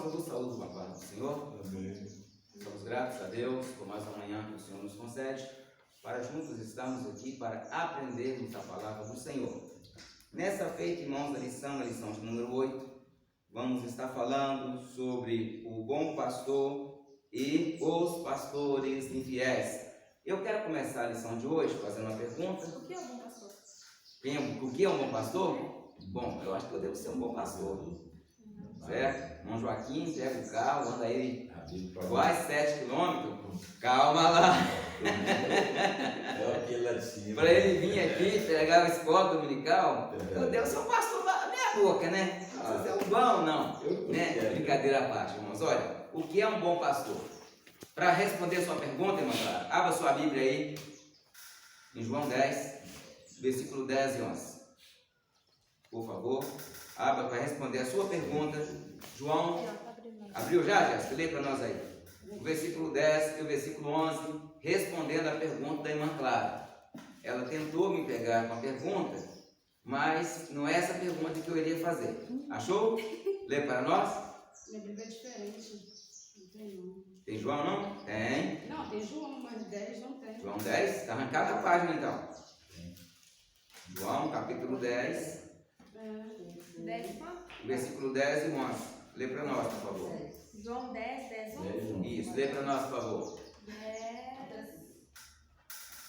irmãos, eu vos saúdo com a paz do Senhor. Amém. Estamos gratos a Deus por mais uma manhã que o Senhor nos concede, para juntos estarmos aqui para aprendermos a palavra do Senhor. Nessa feita, irmãos, a lição de número 8, vamos estar falando sobre o bom pastor e os pastores infiéis. Eu quero começar a lição de hoje fazendo uma pergunta. O que é um bom pastor? O que é um bom pastor? Bom, eu acho que eu devo ser um bom pastor. Certo? Irmão Joaquim pega o carro, anda aí quase 7 quilômetros. Calma lá. É aquele lá de cima. Para ele vir aqui pegar a escola dominical, eu devo ser um pastor da minha boca, né? Não precisa ser um bom, não. Né? Brincadeira à parte, irmãos. Olha, o que é um bom pastor? Para responder a sua pergunta, irmão Clara, abra sua Bíblia aí, em João 10, versículo 10 e 11. Por favor, abra para responder a sua pergunta. João, abriu já, Jéssica? Lê para nós aí. O versículo 10 e o versículo 11, respondendo a pergunta da irmã Clara. Ela tentou me pegar com a pergunta, mas não é essa pergunta que eu iria fazer. Achou? Lê para nós. Minha Bíblia é diferente. Não tem não. Tem João não? Tem. Não, tem João, mas 10 não tem. João 10, está arrancada a página então. João, capítulo 10, 10 quanto? versículo 10 e 11. Lê para nós, por favor. João 10, 11? Isso, lê para nós, por favor. 10.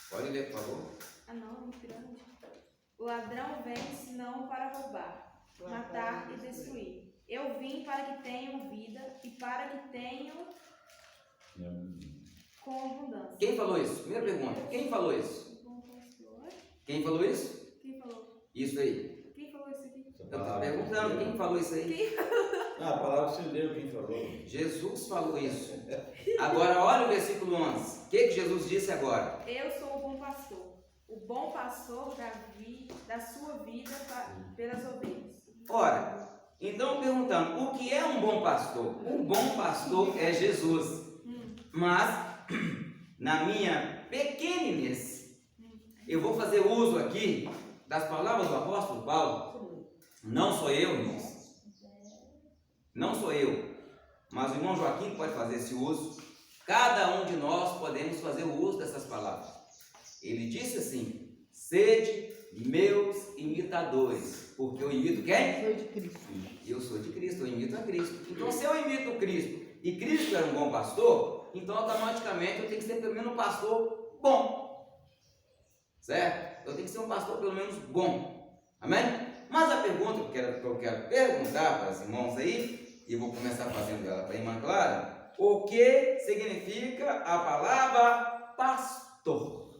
Pode ler, por favor. Ah, não, é muito grande. O ladrão vem senão para roubar, matar e destruir. Eu vim para que tenham vida e para que tenham com abundância. Quem falou isso? Primeira pergunta. Quem falou isso? Bom pastor. Quem falou isso? Quem falou? Isso aí. Quem falou isso aqui? Eu estou perguntando quem falou isso aí. A palavra você leu, quem falou? Jesus falou isso. Agora olha o versículo 11. O que Jesus disse agora? Eu sou o bom pastor. O bom pastor dá sua vida pelas ovelhas. Ora, então perguntando, o que é um bom pastor? Um bom pastor é Jesus. Mas, na minha pequenez, eu vou fazer uso aqui das palavras do apóstolo Paulo. Não sou eu, irmãos. Não sou eu. Mas o irmão Joaquim pode fazer esse uso. Cada um de nós podemos fazer o uso dessas palavras. Ele disse assim: sede meus imitadores. Porque eu imito quem? Sou de Cristo. Eu sou de Cristo, eu imito a Cristo. Então, se eu imito Cristo e Cristo era um bom pastor, então automaticamente eu tenho que ser pelo menos um pastor bom. Certo? Eu tenho que ser um pastor pelo menos bom. Amém? Mas a pergunta que eu quero perguntar para os irmãos aí, e eu vou começar fazendo ela para a irmã Clara: o que significa a palavra pastor?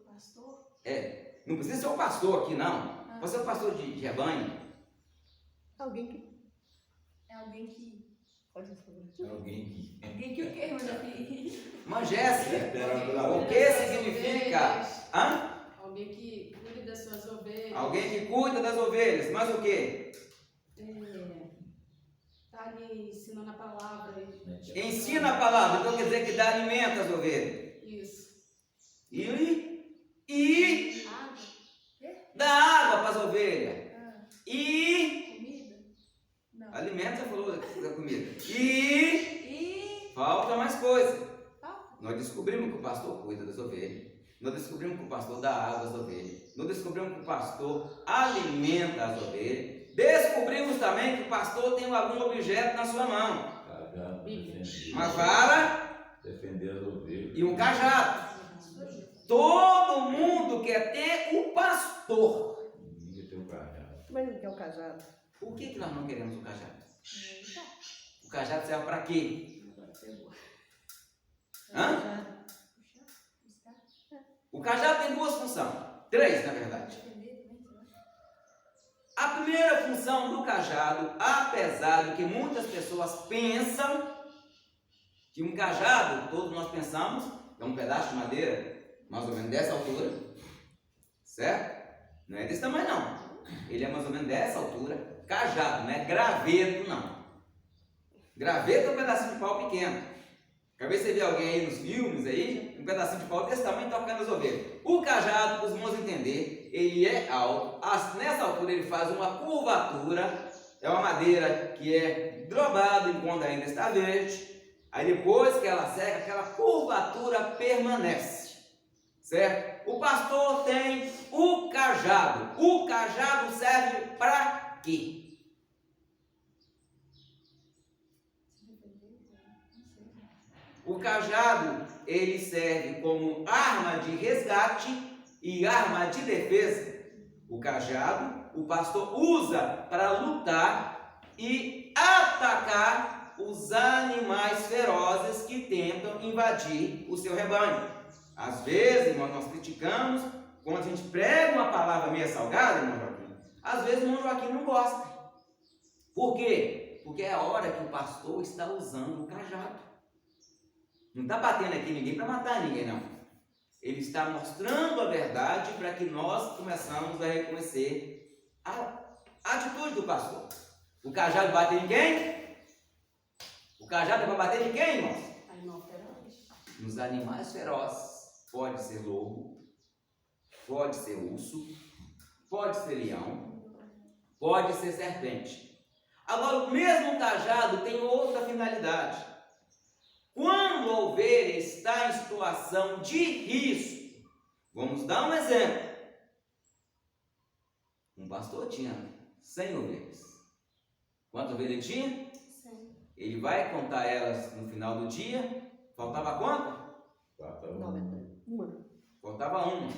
Pastor? É, não precisa ser um pastor aqui, não. Pode ser um pastor de rebanho. Alguém que É alguém que... pode ser. Alguém que. Alguém que o quê, meu Mas Jéssica, o que significa? Hã? Alguém que cuida das suas ovelhas. Alguém que cuida das ovelhas. Mas o que? Tá ali ensinando a palavra. Ensina a palavra, então quer dizer que dá alimento às ovelhas. Isso. E Água. dá água para as ovelhas. E Comida. Não. alimento, já falou da comida. E E... falta mais coisa. Falta. Nós descobrimos que o pastor cuida das ovelhas. Nós descobrimos que o pastor dá água às ovelhas. Nós descobrimos que o pastor alimenta as ovelhas. Descobrimos também que o pastor tem algum objeto na sua mão. Cajado, defender. Uma vara Defender as ovelhas. e um cajado. Todo mundo quer ter o pastor. Ninguém tem um cajado. Mas não quer o cajado. Por que nós não queremos o cajado? O cajado serve para quê? Hã? O cajado tem duas funções. 3, na verdade. A primeira função do cajado, apesar de que muitas pessoas pensam que um cajado, todos nós pensamos, é um pedaço de madeira mais ou menos dessa altura, certo? Não é desse tamanho não. Ele é mais ou menos dessa altura. Cajado, não é graveto não. Graveto é um pedacinho de pau pequeno. Acabei de você ver alguém aí nos filmes aí, um pedacinho de pau desse tamanho tocando as ovelhas. O cajado, para os irmãos entender, ele é alto. Nessa altura ele faz uma curvatura é uma madeira que é drobada enquanto ainda está verde. Aí depois que ela seca, aquela curvatura permanece, certo? O pastor tem o cajado. O cajado serve para quê? O cajado, ele serve como arma de resgate e arma de defesa. O cajado, o pastor usa para lutar e atacar os animais ferozes que tentam invadir o seu rebanho. Às vezes, irmão, nós criticamos quando a gente prega uma palavra meio salgada, irmão Joaquim. Às vezes o irmão Joaquim não gosta. Por quê? Porque é a hora que o pastor está usando o cajado. Não está batendo aqui ninguém para matar ninguém, não. Ele está mostrando a verdade para que nós começamos a reconhecer a atitude do pastor. O cajado bate em quem? O cajado é para bater em quem, irmãos? Animal feroz. Nos animais ferozes. Pode ser lobo, pode ser urso, pode ser leão, pode ser serpente. Agora, o mesmo cajado tem outra finalidade. Quando a ovelha está em situação de risco, vamos dar um exemplo. Um pastor tinha 100 ovelhas. Quantas ovelhas ele tinha? 100. Ele vai contar elas no final do dia. Faltava quanto? Faltava uma.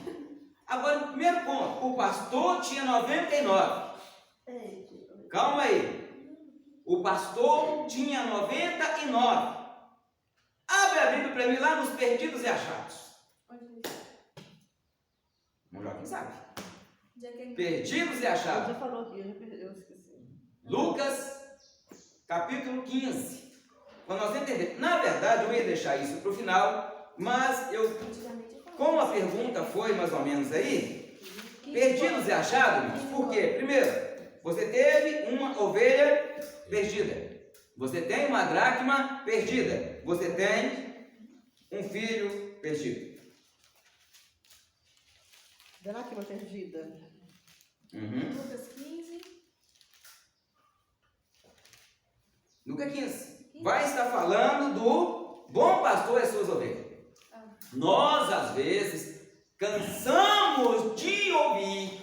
Agora, o primeiro ponto. O pastor tinha 99. Calma aí. O pastor tinha 99. Abre a Bíblia para mim lá nos perdidos e achados. Não já quem sabe. Perdidos e achados. Já falou aqui, eu esqueci. Lucas, capítulo 15. Quando nós entendemos. Na verdade, eu ia deixar isso para o final, mas como a pergunta foi mais ou menos aí, perdidos e achados, por quê? Primeiro, você teve uma ovelha perdida. Você tem uma dracma perdida. Você tem um filho perdido. Dracma perdida. Lucas 15. Lucas 15. Vai estar falando do bom pastor e suas ovelhas. Nós, às vezes, cansamos de ouvir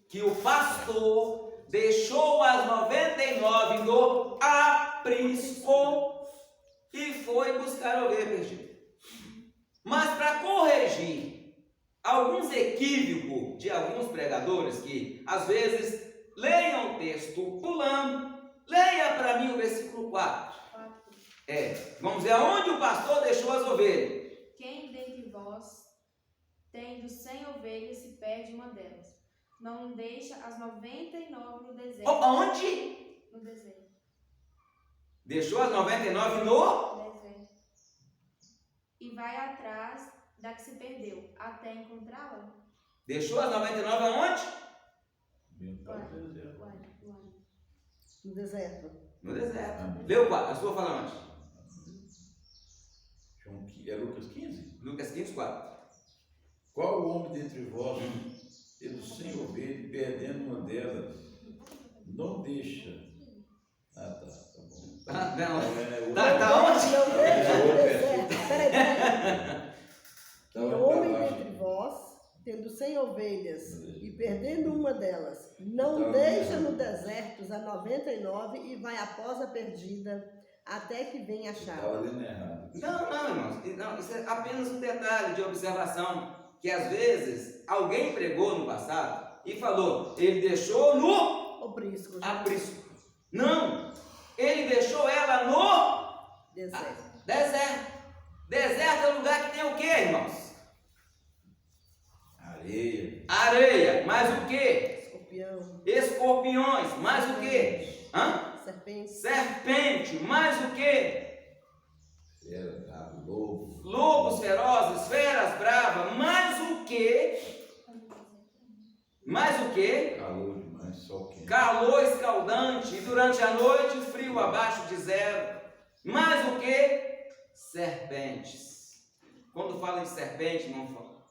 que o pastor deixou as 99 no aprisco e foi buscar a ovelha perdida. Mas para corrigir alguns equívocos de alguns pregadores que, às vezes, leiam o texto pulando, leia para mim o versículo 4. Vamos ver aonde o pastor deixou as ovelhas. Quem dentre vós, tendo 100 ovelhas, se perde uma delas? Não deixa as 99 no deserto. Aonde? No deserto. Deixou as 99 no Deserto. E vai atrás da que se perdeu, até encontrá-la? Deixou as 99 aonde? No deserto. No deserto. Leu 4. A sua fala onde? É Lucas 15? Lucas 15, 4. Qual o homem dentre vós, tendo 100 ovelhas e perdendo uma delas, não deixa? Tá bom. Não. Tá onde? Não deixa no outra deserto. Peraí. Tá E lá o homem pra baixo. dentre vós, tendo 100 ovelhas e perdendo uma delas, não Então, deixa no deserto a 99 e vai após a perdida até que venha achar. Estava lendo errado. Não, irmãos. Não, isso é apenas um detalhe de observação. Que às vezes alguém pregou no passado e falou, ele deixou no Aprisco. aprisco. Não, ele deixou ela no Deserto. deserto. Deserto é o lugar que tem o quê, irmãos? Areia. Areia, mais o quê? Escorpião. Escorpiões, mais o quê? Serpente. Serpente, mais o quê? Fera, bravo, lobo. Lobos ferozes, feras bravas, mais o quê? Mais o quê? Calor demais, sol quente. Calor escaldante, e durante a noite frio abaixo de zero. Mais o quê? Serpentes. Quando fala de serpente, irmão,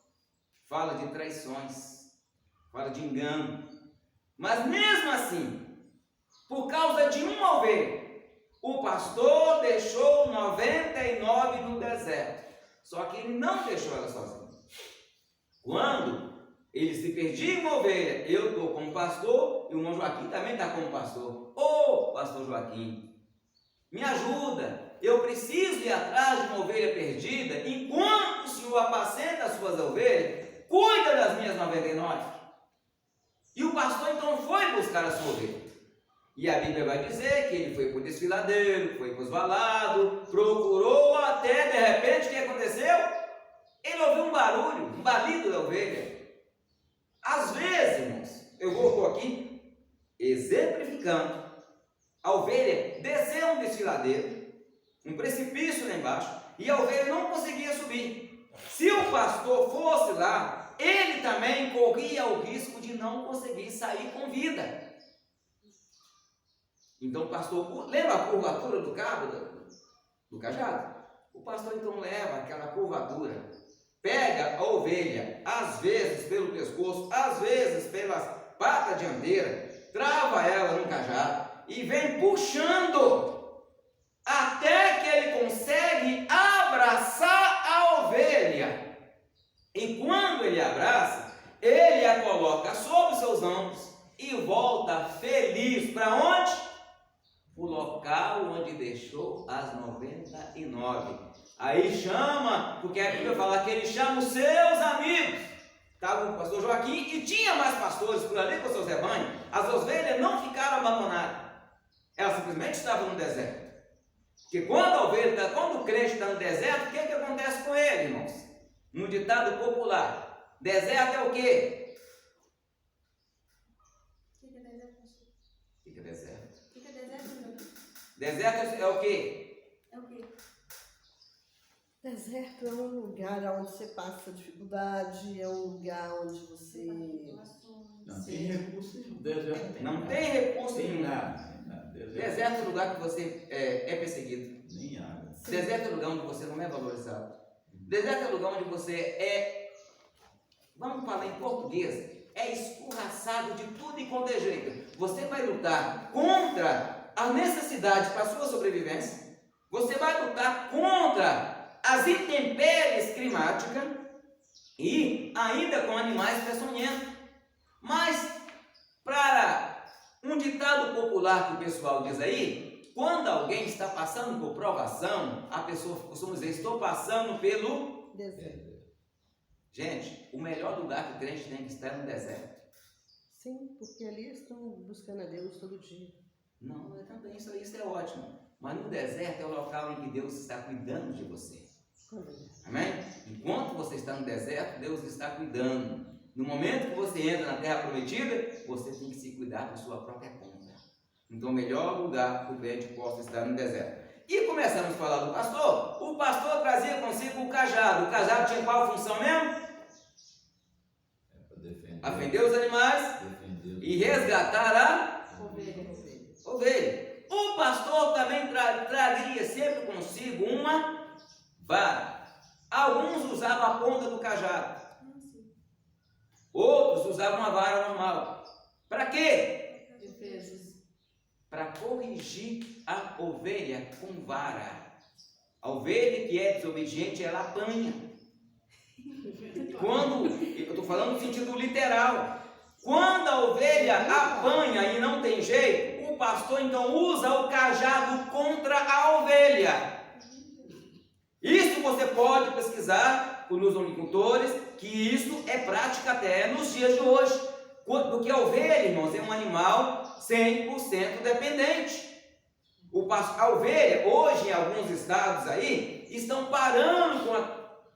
fala de traições, fala de engano. Mas mesmo assim, por causa de uma ovelha, o pastor deixou 99 no deserto. Só que ele não deixou ela sozinha. Quando ele se perdia em uma ovelha, eu estou como pastor e o irmão Joaquim também está como pastor. Ô, pastor Joaquim, me ajuda. Eu preciso ir atrás de uma ovelha perdida. Enquanto o senhor apacenta as suas ovelhas, cuida das minhas 99. E o pastor então foi buscar a sua ovelha. E a Bíblia vai dizer que ele foi para o desfiladeiro, foi para os valados, procurou até, de repente, o que aconteceu? Ele ouviu um barulho, um balido da ovelha. Às vezes, irmãos, eu estou aqui exemplificando. A ovelha desceu um desfiladeiro, um precipício lá embaixo, e a ovelha não conseguia subir. Se o pastor fosse lá, ele também corria o risco de não conseguir sair com vida. Então o pastor, lembra a curvatura do cabo, do cajado? O pastor então leva aquela curvatura, pega a ovelha, às vezes pelo pescoço, às vezes pela pata dianteira, trava ela no cajado e vem puxando até que ele consegue abraçar a ovelha. E quando ele abraça, ele a coloca sobre seus ombros e volta feliz para onde? O local onde deixou as 99. Aí chama, porque a Bíblia fala que ele chama os seus amigos. Estava o pastor Joaquim e tinha mais pastores por ali com seus rebanhos. As ovelhas não ficaram abandonadas. Elas simplesmente estavam no deserto. Porque quando o crente está no deserto, o que acontece com ele, irmãos? No ditado popular, deserto é o quê? O que é deserto? Deserto é o quê? Deserto é um lugar onde você passa dificuldade, é um lugar onde você... Não tem recurso nenhum. Deserto Não tem recurso tem nenhum. nada. Deserto é o lugar que você é perseguido. Nem água. Deserto é o lugar onde você não é valorizado. Deserto é o lugar onde você é, vamos falar em português, é escorraçado de tudo e quanto é jeito. Você vai lutar contra a necessidade para a sua sobrevivência. Você vai lutar contra as intempéries climáticas e ainda com animais peçonhentos. Mas, para um ditado popular que o pessoal diz aí, quando alguém está passando por provação, a pessoa costuma dizer, estou passando pelo deserto. Gente, o melhor lugar que o crente tem que estar é no deserto. Sim, porque ali estão buscando a Deus todo dia. Não, também isso é ótimo. Mas no deserto é o local em que Deus está cuidando de você. Amém? Enquanto você está no deserto, Deus está cuidando. No momento que você entra na terra prometida, você tem que se cuidar por sua própria conta. Então, o melhor lugar que o crente possa estar no deserto. E começamos a falar do pastor. O pastor trazia consigo o cajado. O cajado tinha qual função mesmo? Defender os animais e resgatar a ovelha. O pastor também traria sempre consigo uma vara. Alguns usavam a ponta do cajado. Outros usavam uma vara normal. Para quê? Para corrigir a ovelha com vara. A ovelha que é desobediente, ela apanha. Eu estou falando no sentido literal. Quando a ovelha apanha e não tem jeito, o pastor então usa o cajado contra a ovelha. Isso você pode pesquisar nos agricultores, que isso é prática até nos dias de hoje. Porque a ovelha, irmãos, é um animal 100% dependente. A ovelha, hoje em alguns estados aí, estão parando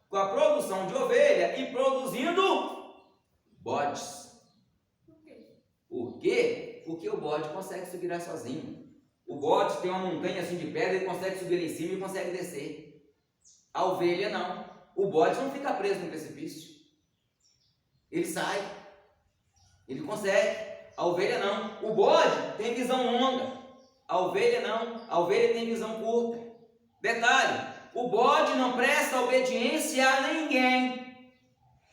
com a produção de ovelha e produzindo bodes. Por quê? Porque o bode consegue se virar sozinho. O bode tem uma montanha assim de pedra, ele consegue subir em cima e consegue descer. A ovelha não. O bode não fica preso no precipício. Ele sai. Ele consegue. A ovelha não. O bode tem visão longa. A ovelha não. A ovelha tem visão curta. Detalhe: o bode não presta obediência a ninguém.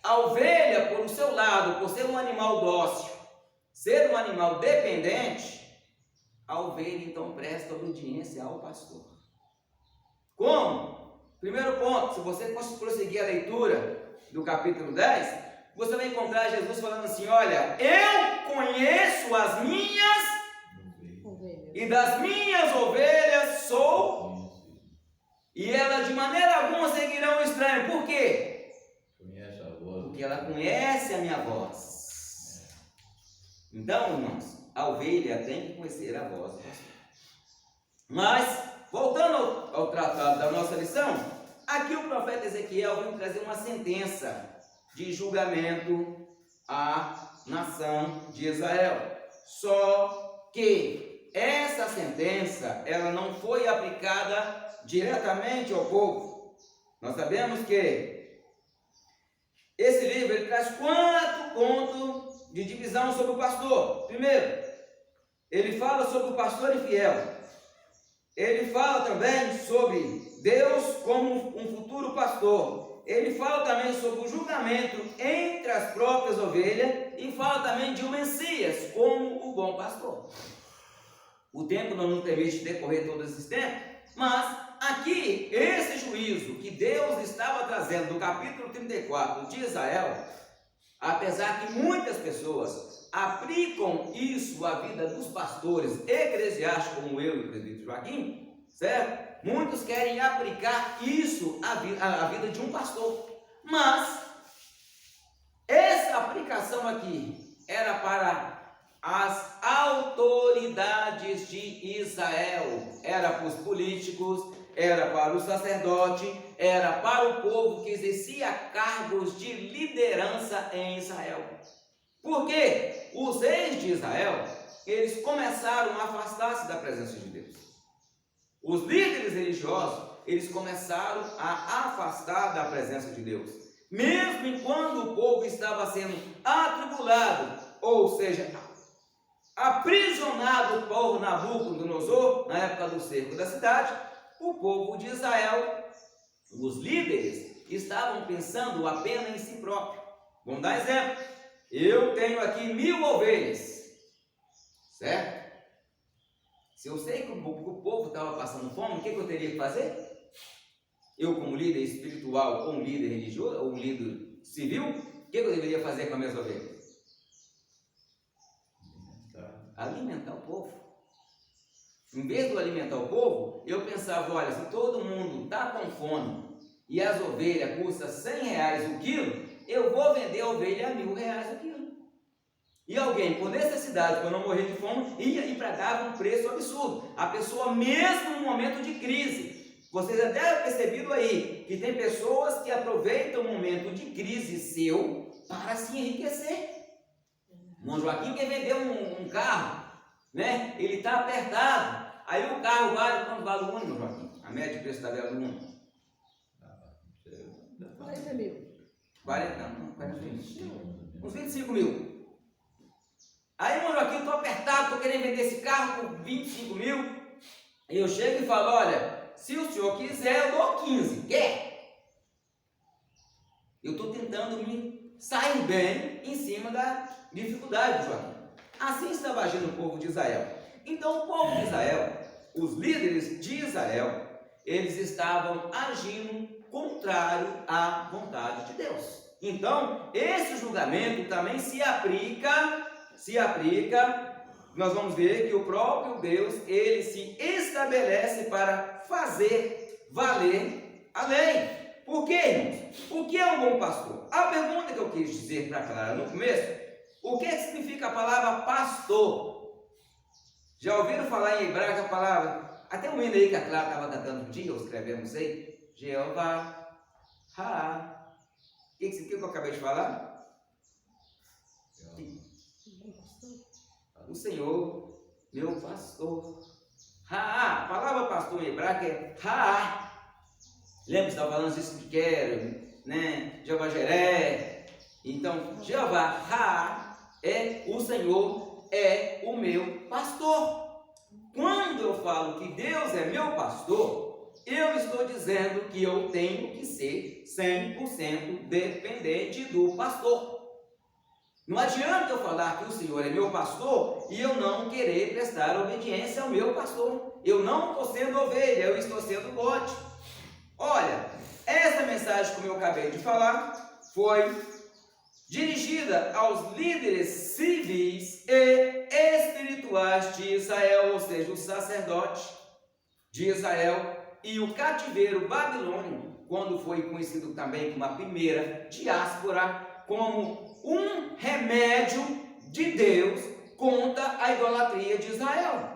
A ovelha, por seu lado, por ser um animal dócil, ser um animal dependente, a ovelha então presta obediência ao pastor. Como? Primeiro ponto, se você prosseguir a leitura do capítulo 10, você vai encontrar Jesus falando assim: olha, eu conheço as minhas e das minhas ovelhas sou, e elas de maneira alguma seguirão o estranho. Por quê? Conhece a voz. Porque ela conhece a minha voz. Então, irmãos, a ovelha tem que conhecer a voz do pastor. Mas, voltando ao tratado da nossa lição, aqui o profeta Ezequiel vem trazer uma sentença de julgamento à nação de Israel. Só que essa sentença, ela não foi aplicada diretamente ao povo. Nós sabemos que esse livro ele traz 4 pontos de divisão sobre o pastor. Primeiro, ele fala sobre o pastor infiel. Ele fala também sobre Deus como um futuro pastor. Ele fala também sobre o julgamento entre as próprias ovelhas e fala também de um Messias como o bom pastor. O tempo não nos permite decorrer todos esses tempos, mas aqui, esse juízo que Deus estava trazendo do capítulo 34 de Israel, apesar que muitas pessoas aplicam isso à vida dos pastores eclesiásticos, como eu e o presbítero Joaquim, certo? Muitos querem aplicar isso à vida de um pastor, mas essa aplicação aqui era para as autoridades de Israel, era para os políticos, era para o sacerdote, era para o povo que exercia cargos de liderança em Israel. Porque os reis de Israel, eles começaram a afastar-se da presença de Deus. Os líderes religiosos, eles começaram a afastar da presença de Deus. Mesmo enquanto o povo estava sendo atribulado, ou seja, aprisionado por Nabucodonosor, na época do cerco da cidade, o povo de Israel, os líderes, estavam pensando apenas em si próprio. Vamos dar exemplo. Eu tenho aqui 1000 ovelhas, certo? Se eu sei que o povo estava passando fome, o que eu teria que fazer? Eu, como líder espiritual, ou um líder religioso, ou um líder civil, o que eu deveria fazer com as minhas ovelhas? Alimentar o povo. Em vez de alimentar o povo, eu pensava, olha, se todo mundo está com fome e as ovelhas custam R$100 o quilo, eu vou vender a ovelha a R$1.000 o quilo. E alguém com necessidade, para não morrer de fome, ia e pagava um preço absurdo. A pessoa, mesmo no momento de crise, vocês até devem percebido aí, que tem pessoas que aproveitam o momento de crise seu para se enriquecer. O irmão Joaquim quer vender um carro, né? Ele está apertado. Aí o carro vale, quanto vale o Uno, Joaquim? A média de preço da vela do Uno? 40 mil. 40 mil. Uns 25 mil. Aí, irmão Joaquim, eu estou apertado, estou querendo vender esse carro por 25 mil. E eu chego e falo, olha, se o senhor quiser, eu dou 15. Quer? Eu estou tentando me sair bem em cima da dificuldade, Joaquim. Assim estava agindo o povo de Israel. Então, o povo de Israel, os líderes de Israel, eles estavam agindo contrário à vontade de Deus. Então, esse julgamento também se aplica, nós vamos ver que o próprio Deus, ele se estabelece para fazer valer a lei. Por quê, irmãos? O que é um bom pastor? A pergunta que eu quis dizer para Clara no começo, o que significa a palavra pastor? Já ouviram falar em hebraico a palavra? Até um hino aí que a Clara estava cantando um dia, ou escrevendo, não sei. Jeová, Ha. O que eu acabei de falar? O Senhor, meu pastor. Ha. A palavra pastor em hebraico é Ha. Lembra que estava falando disso de Quero, né? Jeová Jeré. Então, Jeová Ha é o Senhor, é o meu pastor. Quando eu falo que Deus é meu pastor, eu estou dizendo que eu tenho que ser 100% dependente do pastor. Não adianta eu falar que o Senhor é meu pastor e eu não querer prestar obediência ao meu pastor. Eu não estou sendo ovelha, eu estou sendo bode. Olha, essa mensagem, como eu acabei de falar, foi dirigida aos líderes civis e espirituais de Israel, ou seja, o sacerdote de Israel e o cativeiro babilônico, quando foi conhecido também como a primeira diáspora, como um remédio de Deus contra a idolatria de Israel.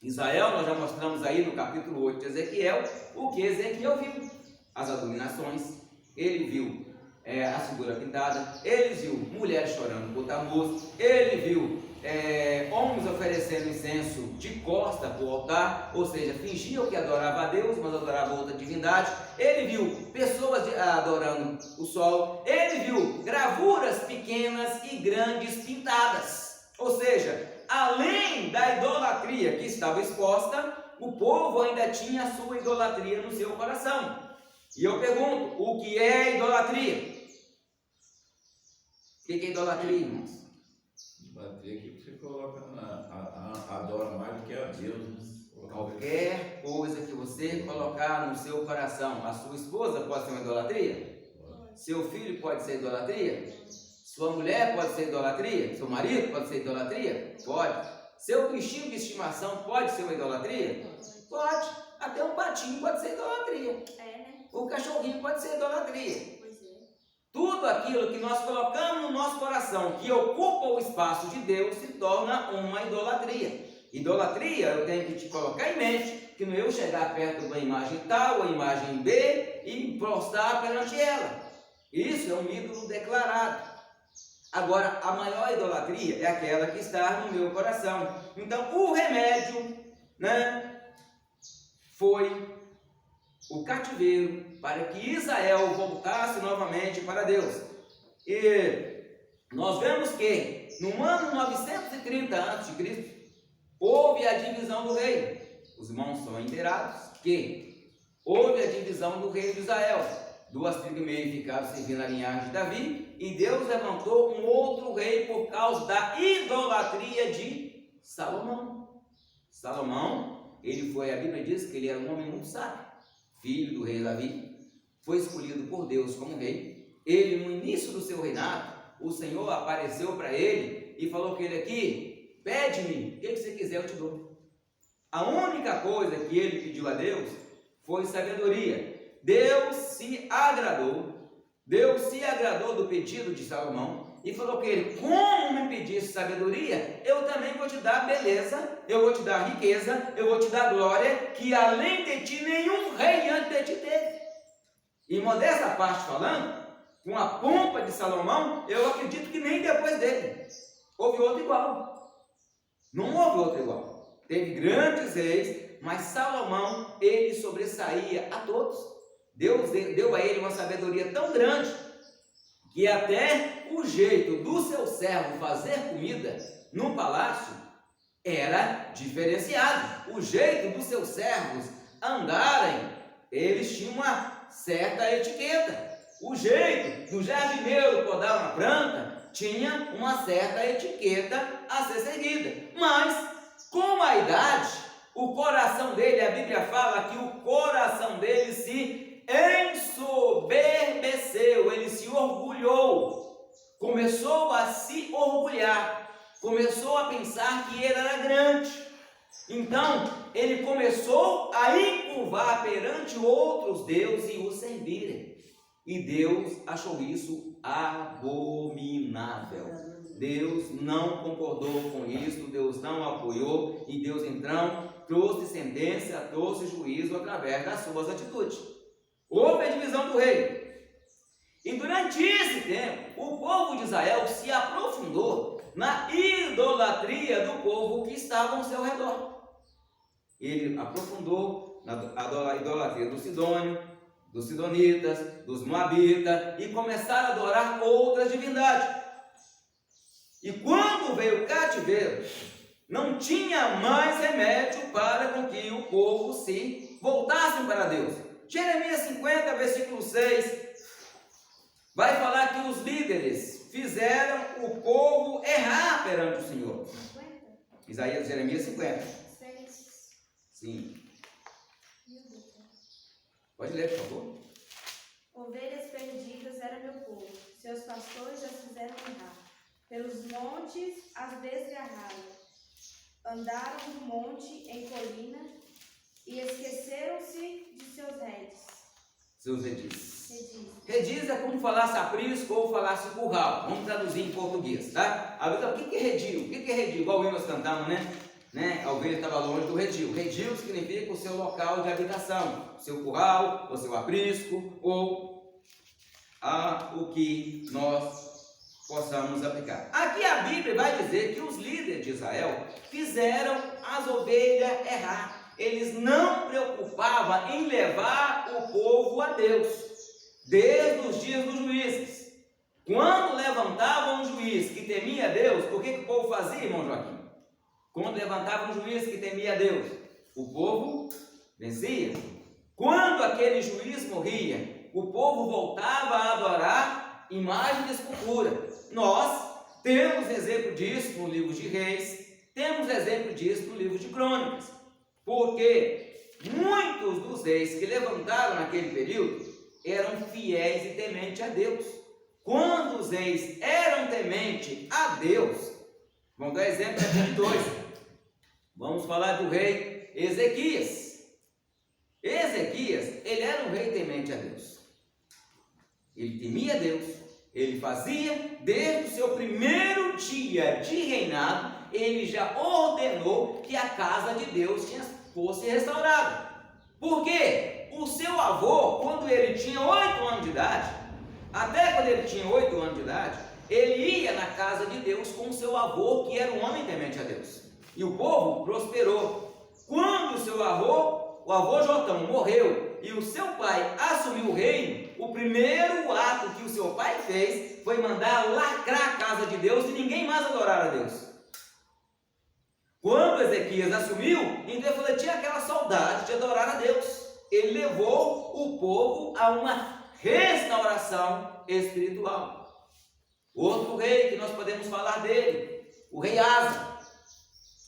Israel, nós já mostramos aí no capítulo 8 de Ezequiel, o que Ezequiel viu: as abominações, ele viu a figura pintada, ele viu mulheres chorando por Tammuz, ele viu homens oferecendo incenso de costa para o altar, ou seja, fingiam que adoravam a Deus, mas adoravam outra divindade. Ele viu pessoas adorando o sol, ele viu gravuras pequenas e grandes pintadas, ou seja, além da idolatria que estava exposta, o povo ainda tinha a sua idolatria no seu coração. E eu pergunto, o que é idolatria? O que é idolatria, irmãos? Idolatria que você coloca adora mais do que a Deus. Qualquer coisa que você colocar no seu coração. A sua esposa pode ser uma idolatria? Seu filho pode ser idolatria? Sua mulher pode ser idolatria? Seu marido pode ser idolatria? Pode. Seu bichinho de estimação pode ser uma idolatria? Pode. Até um patinho pode ser idolatria. O cachorrinho pode ser idolatria. Tudo aquilo que nós colocamos no nosso coração, que ocupa o espaço de Deus, se torna uma idolatria. Idolatria, eu tenho que te colocar em mente que não é eu chegar perto de uma imagem tal, ou imagem B, e me prostrar perante ela. Isso é um ídolo declarado. Agora, a maior idolatria é aquela que está no meu coração. Então, o remédio, foi o cativeiro para que Israel voltasse novamente para Deus. E nós vemos que no ano 930 a.C., houve a divisão do reino. Os irmãos são inteirados que houve a divisão do reino de Israel. 2 tribos e meio ficaram servindo a linhagem de Davi, e Deus levantou um outro rei por causa da idolatria de Salomão. Salomão, ele foi, a Bíblia diz que ele era um homem muito sábio, filho do rei Davi, foi escolhido por Deus como rei. Ele, no início do seu reinado, o Senhor apareceu para ele e falou que ele aqui: pede-me, o que você quiser eu te dou. A única coisa que ele pediu a Deus foi sabedoria. Deus se agradou do pedido de Salomão e falou que ele: como me pedisse sabedoria, eu também vou te dar beleza, eu vou te dar riqueza, eu vou te dar glória, que além de ti nenhum rei antes de ti teve. E modesta parte falando, com a pompa de Salomão, eu acredito que nem depois dele houve outro igual. Não houve outro igual. Teve grandes reis, mas Salomão, ele sobressaía a todos. Deus deu a ele uma sabedoria tão grande que até o jeito do seu servo fazer comida no palácio era diferenciado. O jeito dos seus servos andarem, eles tinham uma certa etiqueta. O jeito do jardineiro podar uma planta tinha uma certa etiqueta a ser seguida. Mas, com a idade, o coração dele, a Bíblia fala que o coração dele se ensoberbeceu, ele se orgulhou, começou a se orgulhar, começou a pensar que ele era grande. Então, ele começou a encurvar perante outros deuses e os servirem. E Deus achou isso abominável. Deus não concordou com isso, Deus não apoiou, e Deus então trouxe sentença, trouxe juízo através das suas atitudes. Houve a divisão do reino. E durante esse tempo, o povo de Israel se aprofundou na idolatria do povo que estava ao seu redor. Ele aprofundou na idolatria do Sidônio, dos Sidonitas, dos Moabitas, e começaram a adorar outras divindades. E quando veio o cativeiro, não tinha mais remédio para com que o povo se voltasse para Deus. Jeremias 50, versículo 6, vai falar que os líderes fizeram o povo errar perante o Senhor. 50? Jeremias 50. 6. Sim. Pode ler, por favor. Ovelhas perdidas era meu povo, seus pastores as fizeram errar. Pelos montes as desgarraram. Andaram do monte em colina e esqueceram-se de seus redes. Seus redis. Redis. Redis é como falasse aprisco ou falasse curral. Vamos traduzir em português, tá? A vida, o que é redil? O que é redil? Igual nós cantamos, né? A ovelha estava longe do redil. Redil significa o seu local de habitação, o seu curral, o seu aprisco ou o que nós possamos aplicar. Aqui a Bíblia vai dizer que os líderes de Israel fizeram as ovelhas errar. Eles não preocupavam em levar o povo a Deus, desde os dias dos juízes. Quando levantavam um juiz que temia Deus, o que o povo fazia, irmão Joaquim? Quando levantava um juiz que temia Deus, o povo vencia. Quando aquele juiz morria, o povo voltava a adorar imagem de escultura. Nós temos exemplo disso no livro de Reis, temos exemplo disso no livro de Crônicas, porque muitos dos reis que levantaram naquele período eram fiéis e tementes a Deus. Quando os reis eram tementes a Deus, vamos dar exemplo aqui de dois. Vamos falar do rei Ezequias. Ezequias, ele era um rei temente a Deus. Ele temia a Deus. Ele fazia, desde o seu primeiro dia de reinado, ele já ordenou que a casa de Deus fosse restaurada. Por quê? O seu avô, quando ele tinha 8 anos de idade, até quando ele tinha 8 anos de idade, ele ia na casa de Deus com o seu avô, que era um homem temente a Deus. E o povo prosperou. Quando o avô Jotão morreu e o seu pai assumiu o reino, o primeiro ato que o seu pai fez foi mandar lacrar a casa de Deus e ninguém mais adorar a Deus. Quando Ezequias assumiu, então ele falou, tinha aquela saudade de adorar a Deus. Ele levou o povo a uma restauração espiritual. Outro rei que nós podemos falar dele, o rei Asa.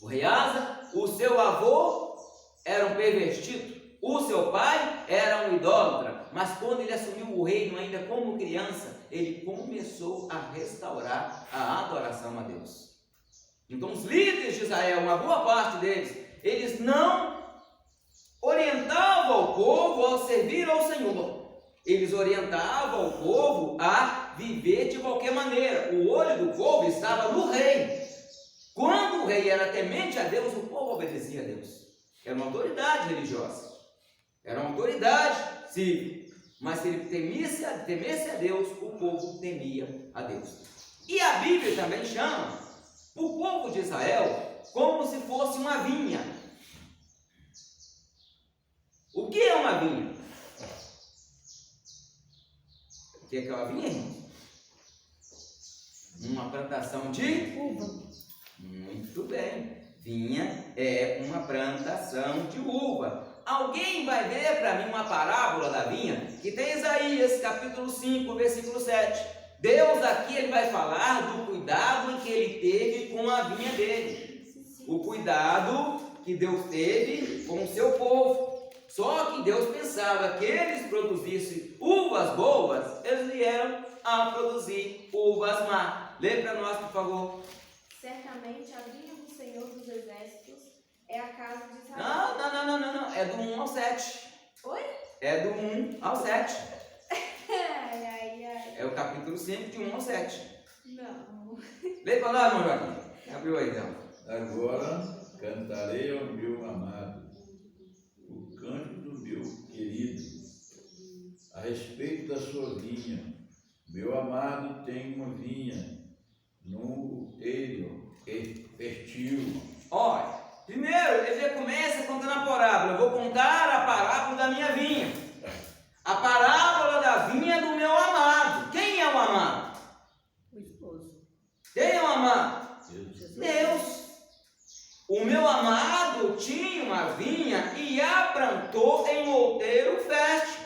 O rei Asa, o seu avô era um pervertido, o seu pai era um idólatra, mas quando ele assumiu o reino ainda como criança, ele começou a restaurar a adoração a Deus. Então os líderes de Israel, uma boa parte deles, eles não orientavam o povo a servir ao Senhor. Eles orientavam o povo a viver de qualquer maneira. O olho do povo estava no rei. Quando o rei era temente a Deus, o povo obedecia a Deus. Era uma autoridade religiosa. Era uma autoridade civil. Mas se ele temesse a Deus, o povo temia a Deus. E a Bíblia também chama o povo de Israel como se fosse uma vinha. O que é uma vinha? O que é uma vinha, irmão? Uma plantação de uva. Muito bem. Vinha é uma plantação de uva. Alguém vai ver para mim uma parábola da vinha que tem Isaías capítulo 5, versículo 7. Deus aqui ele vai falar do cuidado que ele teve com a vinha dele. O cuidado que Deus teve com o seu povo. Só que Deus pensava que eles produzissem uvas boas, eles vieram a produzir uvas más. Lê para nós, por favor. Certamente a vinha do Senhor dos Exércitos é a casa de Israel. Não. É do 1 ao 7. Oi? É do 1 ao 7. Ai. É o capítulo 5, de 1 ao 7. Não. Lê para lá, irmão Joaquim. Abriu aí, então. Agora cantarei ao meu amado o cântico do meu querido a respeito da sua vinha. Meu amado tem uma vinha no eiro fértil. Olha, primeiro ele já começa contando a parábola. Eu vou contar a parábola da minha vinha. A parábola da vinha do meu amado. Quem é o amado? O esposo. Quem é o amado? Jesus. Deus. O meu amado tinha uma vinha e a plantou em outeiro fértil.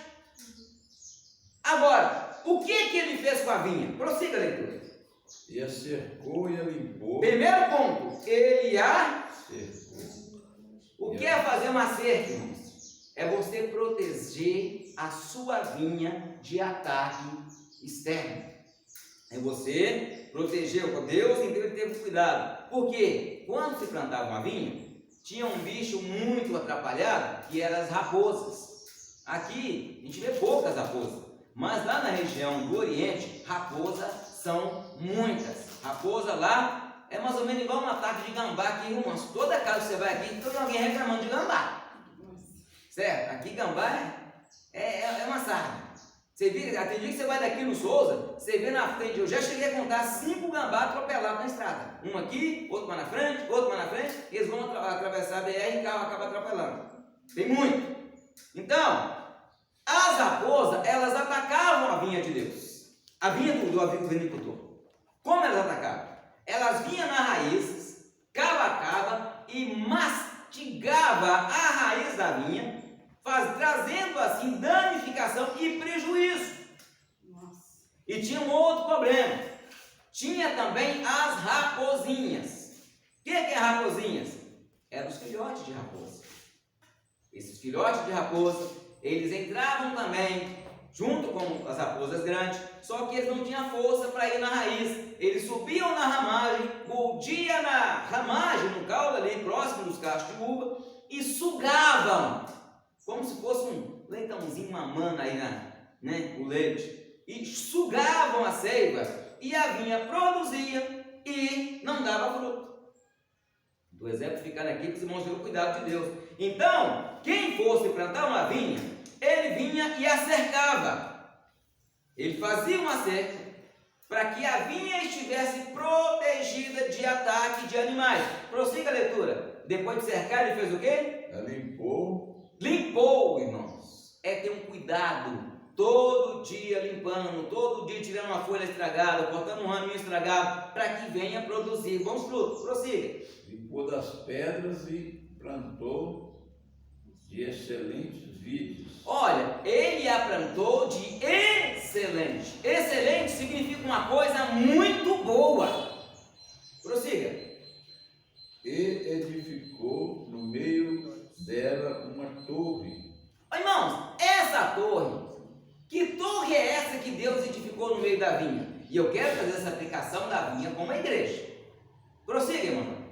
Agora, o que ele fez com a vinha? Prossiga a leitura. E a cercou e a limpou. Primeiro ponto, ele a Cercou. O que é fazer uma cerca, irmãos? É você proteger a sua vinha de ataque externo. É você proteger. Deus então ele teve cuidado. Porque quando se plantava uma vinha, tinha um bicho muito atrapalhado, que eram as raposas. Aqui a gente vê poucas raposas, mas lá na região do Oriente, raposas são muitas. Raposa lá é mais ou menos igual um ataque de gambá aqui, irmãos. Toda casa que você vai aqui, tem alguém reclamando de gambá. Certo? Aqui gambá é uma sarna. Você vê, tem dia que você vai daqui no Souza, você vê na frente, eu já cheguei a contar 5 gambá atropelados na estrada. Um aqui, outro mais na frente, outro mais na frente, e eles vão atravessar a BR e o carro acaba atropelando. Tem muito. Então, as raposas, elas atacavam a vinha de Deus. A vinha do vinicultor. Como elas atacavam? Elas vinham nas raízes, cavacavam e mastigavam a raiz da vinha, trazendo assim danificação e prejuízo. Nossa. E tinha um outro problema. Tinha também as raposinhas. O que é raposinhas? Eram os filhotes de raposa. Esses filhotes de raposa, eles entravam também junto com as raposas grandes, só que eles não tinham força para ir na raiz. Eles subiam na ramagem, mordiam na ramagem, no caule ali próximo dos cachos de uva, e sugavam, como se fosse um leitãozinho mamando aí o leite, e sugavam a seiva, e a vinha produzia e não dava fruto. Do exemplo ficando aqui para os irmãos verem o cuidado de Deus. Então, quem fosse plantar uma vinha, ele vinha e a cercava. Ele fazia uma cerca para que a vinha estivesse protegida de ataque de animais. Prossiga a leitura. Depois de cercar, ele fez o quê? Ela limpou. Limpou, irmãos. É ter um cuidado. Todo dia limpando, todo dia tirando uma folha estragada, cortando um raminho estragado, para que venha produzir bons frutos. Prossiga. Limpou das pedras e plantou de excelentes vides. Olha, ele a plantou de excelente. Excelente significa uma coisa muito boa. Prossiga. E edificou no meio dela uma torre. Irmãos, essa torre, que torre é essa que Deus edificou no meio da vinha? E eu quero fazer essa aplicação da vinha como a igreja. Prossiga, irmão.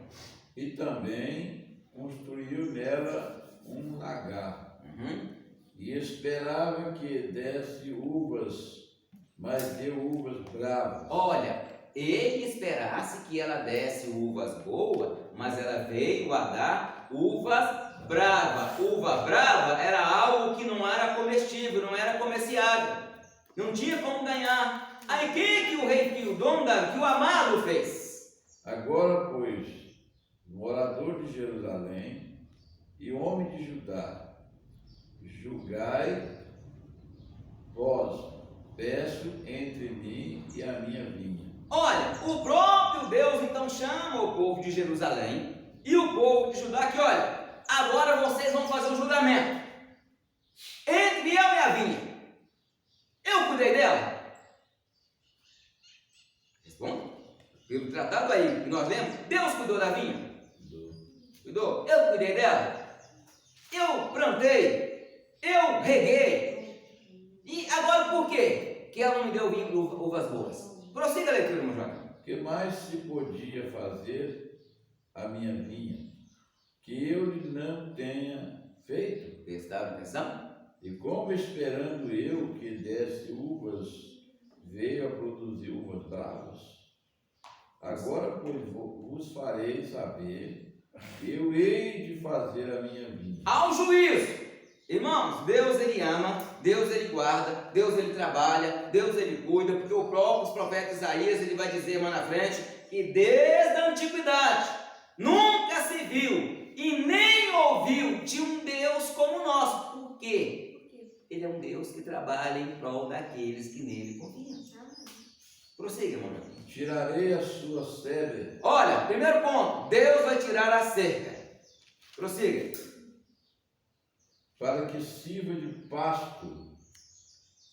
E também construiu nela um lagar. E esperava que desse uvas, mas deu uvas bravas. Olha, ele esperasse que ela desse uvas boas, mas ela veio a dar uvas bravas. Uva brava era algo que não era comestível, não era comerciável. Não tinha como ganhar. Aí o que o rei, que o dono que o amado fez? Agora, pois, morador de Jerusalém e homem de Judá, julgai vós, peço, entre mim e a minha vinha. Olha, o próprio Deus então chama o povo de Jerusalém e o povo de Judá que, olha, agora vocês vão fazer um julgamento entre eu e a vinha. Eu cuidei dela? Responda. Pelo tratado aí que nós lemos, Deus cuidou da vinha? Cuidou? Eu cuidei dela? Eu plantei? Eu reguei? E agora por quê? Que ela não me deu uvas boas? Prossiga a leitura, meu jovem. O que mais se podia fazer a minha vinha, que eu lhe não tenha feito? Prestaram atenção? E como esperando eu que desse uvas, veio a produzir uvas bravas? Agora, pois, vos farei saber, eu hei de fazer a minha vinha. Ao juízo. Irmãos, Deus ele ama, Deus ele guarda, Deus ele trabalha, Deus ele cuida, porque o próprio profeta Isaías ele vai dizer mais na frente que desde a antiguidade nunca se viu e nem ouviu de um Deus como o nosso. Por quê? Ele é um Deus que trabalha em prol daqueles que nele confiam. Prossiga, irmão. Tirarei a sua sebe. Olha, primeiro ponto, Deus vai tirar a cerca. Prossiga. Para que sirva de pasto,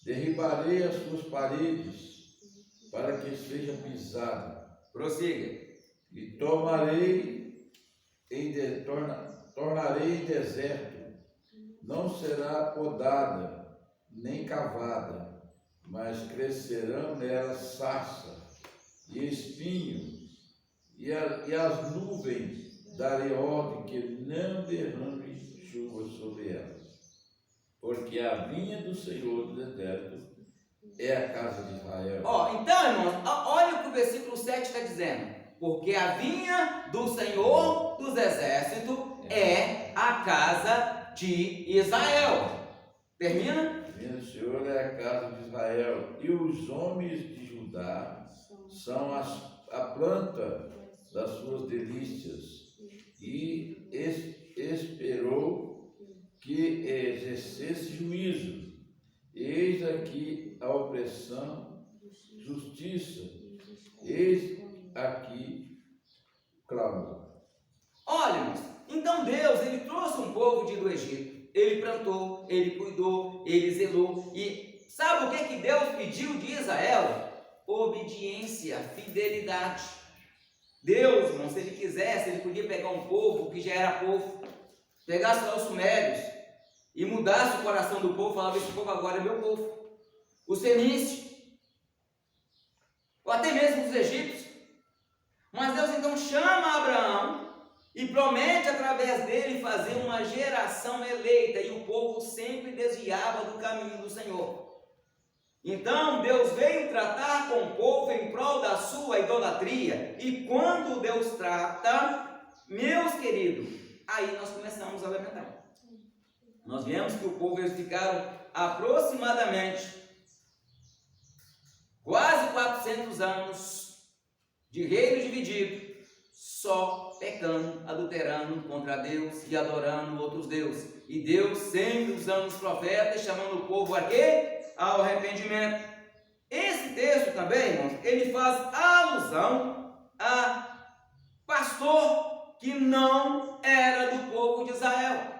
derribarei as suas paredes para que seja pisada. Prossiga. E tornarei em deserto, não será podada, nem cavada, mas crescerão nela sarça e espinho, e as nuvens darei ordem que não derrame chuva sobre ela. Porque a vinha do Senhor do deserto é a casa de Israel. Então, irmãos, olha o que o versículo 7 está dizendo. Porque a vinha do Senhor dos exércitos é a casa de Israel. Termina? A vinha do Senhor é a casa de Israel. E os homens de Judá são a planta das suas delícias. E esperou que exercesse juízo. Eis aqui a opressão, justiça. Eis aqui clamor. Olha, irmãos, então Deus, Ele trouxe um povo do Egito. Ele plantou, Ele cuidou, Ele zelou. E sabe o que Deus pediu de Israel? Obediência, fidelidade. Deus, irmãos, se Ele quisesse, Ele podia pegar um povo que já era povo, pegasse lá os sumérios e mudasse o coração do povo, falava: esse povo agora é meu povo. Os fenícios, ou até mesmo os egípcios. Mas Deus então chama Abraão e promete através dele fazer uma geração eleita, e o povo sempre desviava do caminho do Senhor. Então Deus veio tratar com o povo em prol da sua idolatria. E quando Deus trata, meus queridos, aí nós começamos a lamentar. Nós vemos que o povo, eles ficaram aproximadamente quase 400 anos de reino dividido, só pecando, adulterando contra Deus e adorando outros deuses. E Deus sempre usando os profetas, chamando o povo a quê? Ao arrependimento. Esse texto também, irmãos, ele faz alusão a pastor que não era do povo de Israel.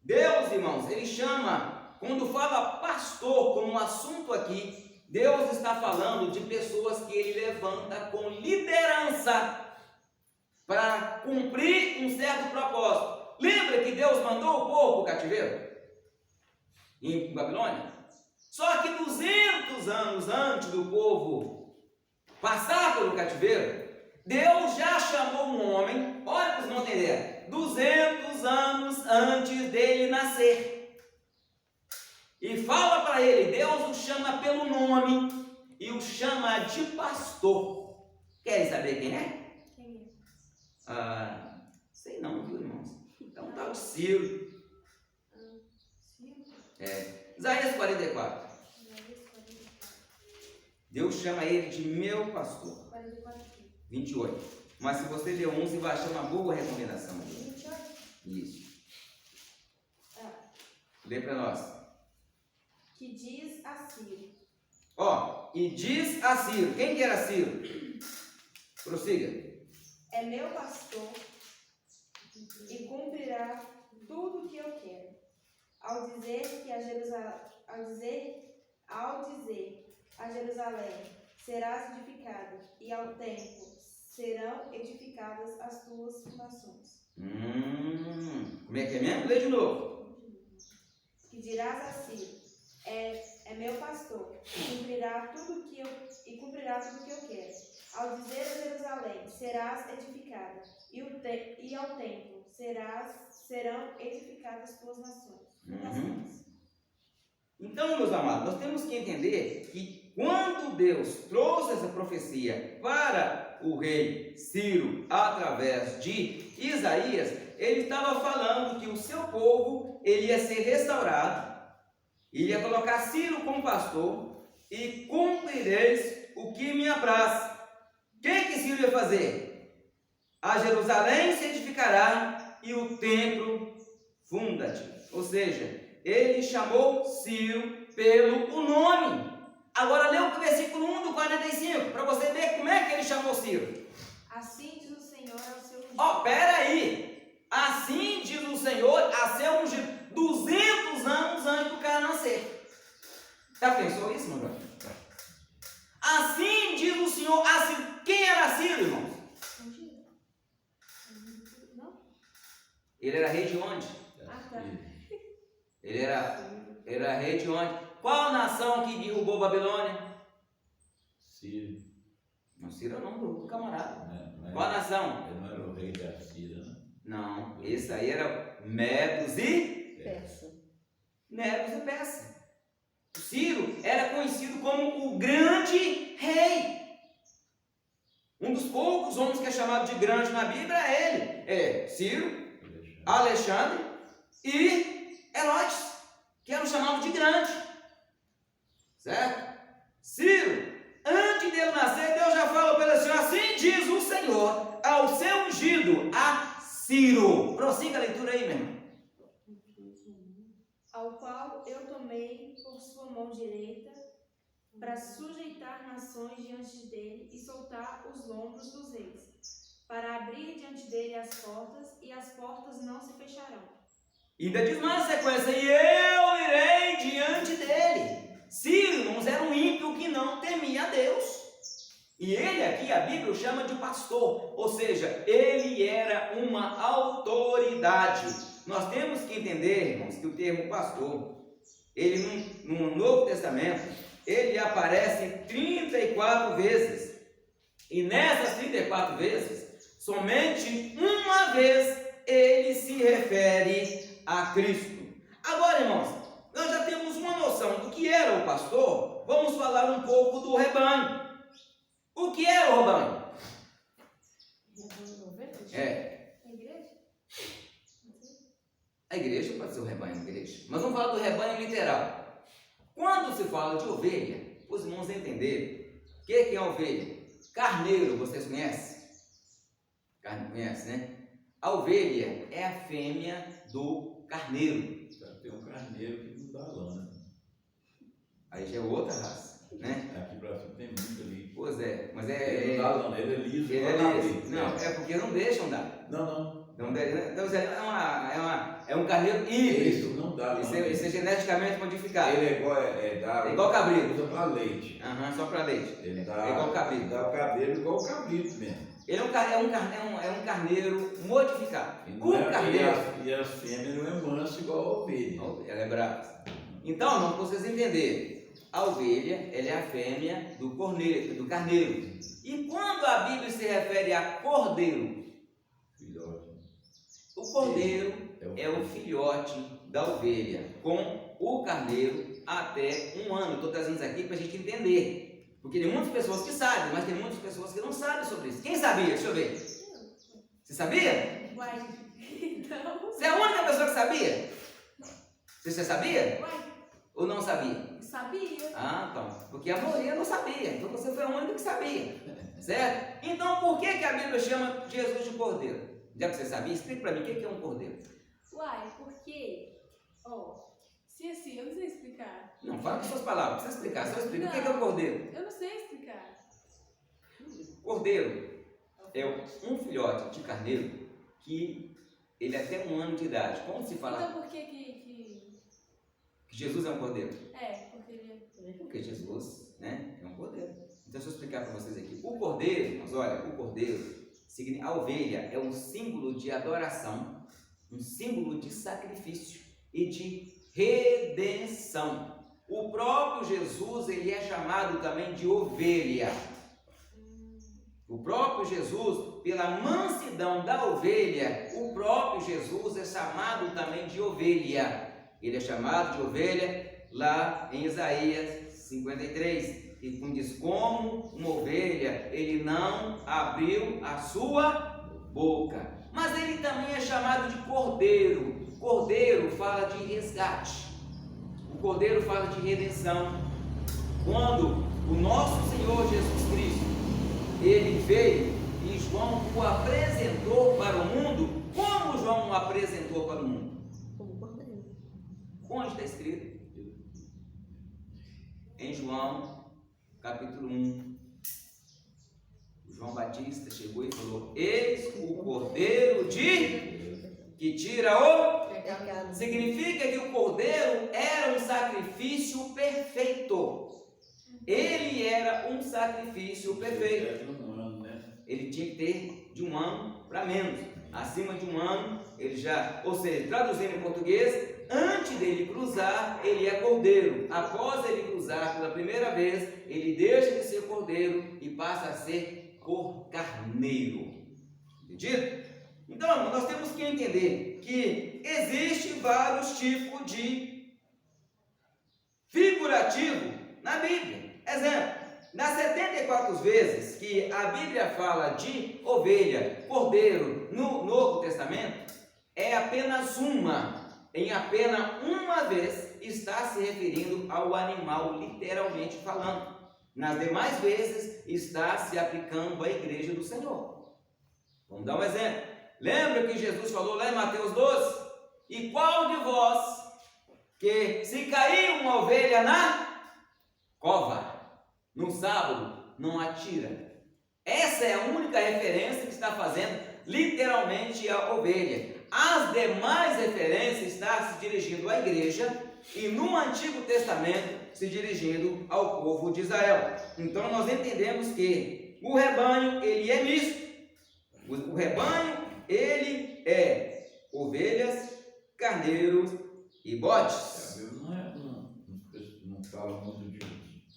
Deus, irmãos, ele chama, quando fala pastor como assunto aqui, Deus está falando de pessoas que ele levanta com liderança para cumprir um certo propósito. Lembra que Deus mandou o povo para o cativeiro em Babilônia? Só que 200 anos antes do povo passar pelo cativeiro, Deus já chamou um homem, olha para os não entenderem, 200 anos antes dele nascer. E fala para ele, Deus o chama pelo nome e o chama de pastor. Querem saber quem é? Quem é? Sei não, viu, irmãos? É um tal de Ciro. Isaías 44. Deus chama ele de meu pastor. 28. Mas se você ler 11, vai achar uma boa recomendação. 28? Isso. Lê para nós. Que diz a Ciro. E diz a Ciro. Quem que era Ciro? Prossiga. É meu pastor e cumprirá tudo o que eu quero. Ao dizer a Jerusalém serás edificada, e ao tempo serão edificadas as tuas fundações. Como é que é mesmo? Lê de novo. Que dirás a Ciro, é meu pastor, e cumprirá tudo que eu quero. Ao dizer a Jerusalém, serás edificada, e ao tempo serão edificadas as tuas nações. Então, meus amados, nós temos que entender que quando Deus trouxe essa profecia para o rei Ciro através de Isaías, ele estava falando que o seu povo ele ia ser restaurado, ele ia colocar Ciro como pastor, e cumprireis o que me apraz. O que Ciro ia fazer? A Jerusalém se edificará e o templo funda-te. Ou seja, ele chamou Ciro pelo nome. Agora lê o versículo 1 do 45, para você ver como é que ele chamou Ciro. Assim diz o Senhor ao seu ungido. Pera aí. Assim diz o Senhor a seu ungido, 200 anos antes do cara nascer. Já pensou isso, meu irmão? Assim diz o Senhor a Ciro. Quem era Ciro, irmãos? Não? Ele era rei de onde? Ah, tá. Ele era rei de onde? Qual nação que derrubou Babilônia? Ciro. Não, Ciro não, do camarada. Mas Qual nação? ele não era o rei da Síria, né? Não, esse aí era Medos e Persa. Medos e Persa. Ciro era conhecido como o grande rei. Um dos poucos homens que é chamado de grande na Bíblia é ele. É Ciro, Alexandre e Herodes, que eram chamados de grande. Certo? Ciro, antes dele nascer, Deus já falou para ele assim: assim diz o Senhor ao seu ungido, a Ciro. Prossiga a leitura aí, meu irmão. Ao qual eu tomei por sua mão direita, para sujeitar nações diante dele e soltar os lombos dos reis, para abrir diante dele as portas, e as portas não se fecharão. E ainda diz mais na sequência: e eu irei diante dele. Ciro, irmãos, era um ímpio que não temia a Deus. E ele aqui, a Bíblia o chama de pastor, ou seja, ele era uma autoridade. Nós temos que entender, irmãos, que o termo pastor, ele no Novo Testamento, ele aparece 34 vezes. E nessas 34 vezes, somente uma vez ele se refere a Cristo. Agora, irmãos, nós já temos uma noção do que era o pastor. Vamos falar um pouco do rebanho. O que é o rebanho? É. A igreja? A igreja pode ser o rebanho da igreja. Mas vamos falar do rebanho literal. Quando se fala de ovelha, os irmãos entenderem o que é ovelha. Carneiro, vocês conhecem? Conhece, né? A ovelha é a fêmea do carneiro. Tem um carneiro que não dá lã, né? Aí já é outra raça, né? Aqui pra cima tem muito ali. Pois é, mas Ele não dá lã, ele é liso. ele igual é a liso. leite. Não, é porque não deixam dar. Não. Então, é um carneiro híbrido. Isso não dá lã. Isso é geneticamente modificado. Ele é igual cabrito. Usa pra leite. Aham, só para leite. Ele dá, É igual o cabrito. Dá o cabelo igual o cabrito mesmo. Ele é um carneiro modificado. E, O carneiro. e a fêmea não é mansa igual a ovelha. Ela é brava. Então, não vocês entenderem. A ovelha, ela é a fêmea do carneiro. E quando a Bíblia se refere a cordeiro, Filhote. o cordeiro é o filhote da ovelha, com o carneiro até 1 ano. Estou trazendo isso aqui para a gente entender. Porque tem muitas pessoas que sabem, mas tem muitas pessoas que não sabem sobre isso. Quem sabia? Deixa eu ver. Você sabia? Uai, então... Você é a única pessoa que sabia? Você sabia? Uai, Ou não sabia? sabia. Ah, então. Porque a maioria não sabia. Então você foi a única que sabia. Certo? Então por que a Bíblia chama Jesus de cordeiro? Já que você sabia, explica para mim o que é um cordeiro. Uai, porque, se assim, eu não sei explicar. Não, fala com suas palavras. Precisa explicar. Só explica. O que é um cordeiro? Eu não sei explicar. Cordeiro é um filhote de carneiro que ele é até 1 ano de idade. Como se fala Então por que que Jesus é um cordeiro? porque ele é... Porque Jesus, né, é um cordeiro. Então deixa eu explicar para vocês aqui. O cordeiro, mas olha, o cordeiro, a ovelha é um símbolo de adoração, um símbolo de sacrifício e de redenção. O próprio Jesus, ele é chamado também de ovelha. O próprio Jesus, pela mansidão da ovelha, o próprio Jesus é chamado também de ovelha. Ele é chamado de ovelha lá em Isaías 53. E diz: como uma ovelha, ele não abriu a sua boca. Mas ele também é chamado de cordeiro. Cordeiro fala de resgate. O cordeiro fala de redenção. Quando o nosso Senhor Jesus Cristo, ele veio e João o apresentou para o mundo, como João o apresentou para o mundo? Como cordeiro. Onde está escrito? Em João, capítulo 1. João Batista chegou e falou: eis o cordeiro que tira o... Pecado. Significa que o cordeiro era um sacrifício perfeito. Ele era um sacrifício perfeito. Humano, né? Ele tinha que ter de 1 ano para menos. Acima de 1 ano, ele já, ou seja, traduzindo em português, antes dele cruzar, ele é cordeiro. Após ele cruzar pela primeira vez, ele deixa de ser cordeiro e passa a ser carneiro. Entendido? Então, nós temos que entender que existe vários tipos de figurativo na Bíblia. Exemplo, nas 74 vezes que a Bíblia fala de ovelha, cordeiro no Novo Testamento, é apenas uma, em apenas uma vez está se referindo ao animal, literalmente falando. Nas demais vezes está se aplicando à igreja do Senhor. Vamos dar um exemplo. Lembra que Jesus falou lá em Mateus 12? E qual de vós que se cair uma ovelha na cova, no sábado, não atira? Essa é a única referência que está fazendo literalmente a ovelha. As demais referências estão se dirigindo à igreja e no Antigo Testamento se dirigindo ao povo de Israel. Então nós entendemos que o rebanho ele é misto. O rebanho ele é ovelhas, carneiros e bodes. A Bíblia não fala muito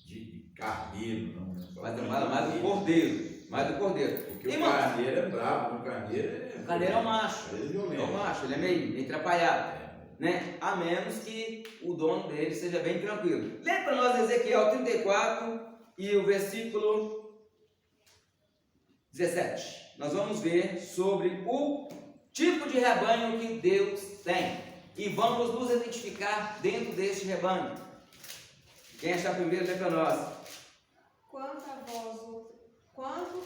de carneiro, não. Mas fala mais do cordeiro. Mais do cordeiro. Porque o carneiro é bravo, o carneiro é um macho. Ele é violento. É um macho, ele é meio atrapalhado. Né? A menos que o dono dele seja bem tranquilo. Lembra para nós Ezequiel 34 e o versículo 17. Nós vamos ver sobre o tipo de rebanho que Deus tem. E vamos nos identificar dentro deste rebanho. Quem achar primeiro, lê para nós. Quanto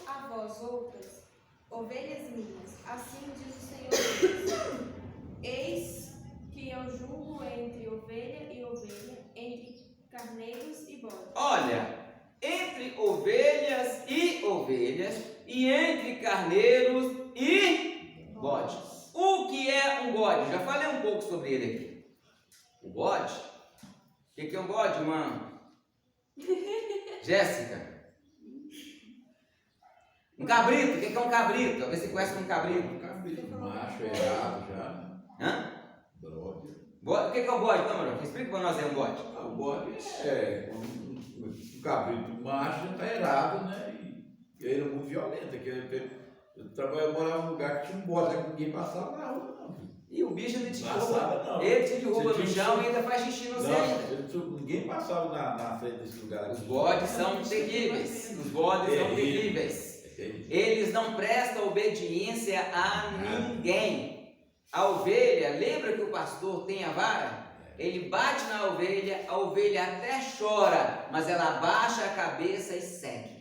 a vós outras, ovelhas minhas, assim diz o Senhor Deus, eis que eu julgo entre ovelha e ovelha, entre carneiros e bodes. Olha, entre ovelhas e entre carneiros e bodes. O que é um bode? Já falei um pouco sobre ele aqui. O bode? O que é um bode, irmã? Jéssica? Um cabrito, o que é um cabrito? A ver se conhece um cabrito. Um cabrito macho, errado já. Hã? Droga. O que é um bode, camarão? Explica para nós aí um bode. O bode é um cabrito macho, já está errado, né? E ele é muito violento. Eu morava num lugar que tinha um bode, né? Ninguém passava na rua, não. E o bicho ele te Passava, derruba. não. Ele te derruba Você no tinha chão que- e ainda faz xixi no centro. Ninguém passava na frente desse lugar. Os bodes são terríveis. Os bodes são terríveis. Eles não prestam obediência a ninguém. A ovelha, lembra que o pastor tem a vara? Ele bate na ovelha, a ovelha até chora, mas ela abaixa a cabeça e segue.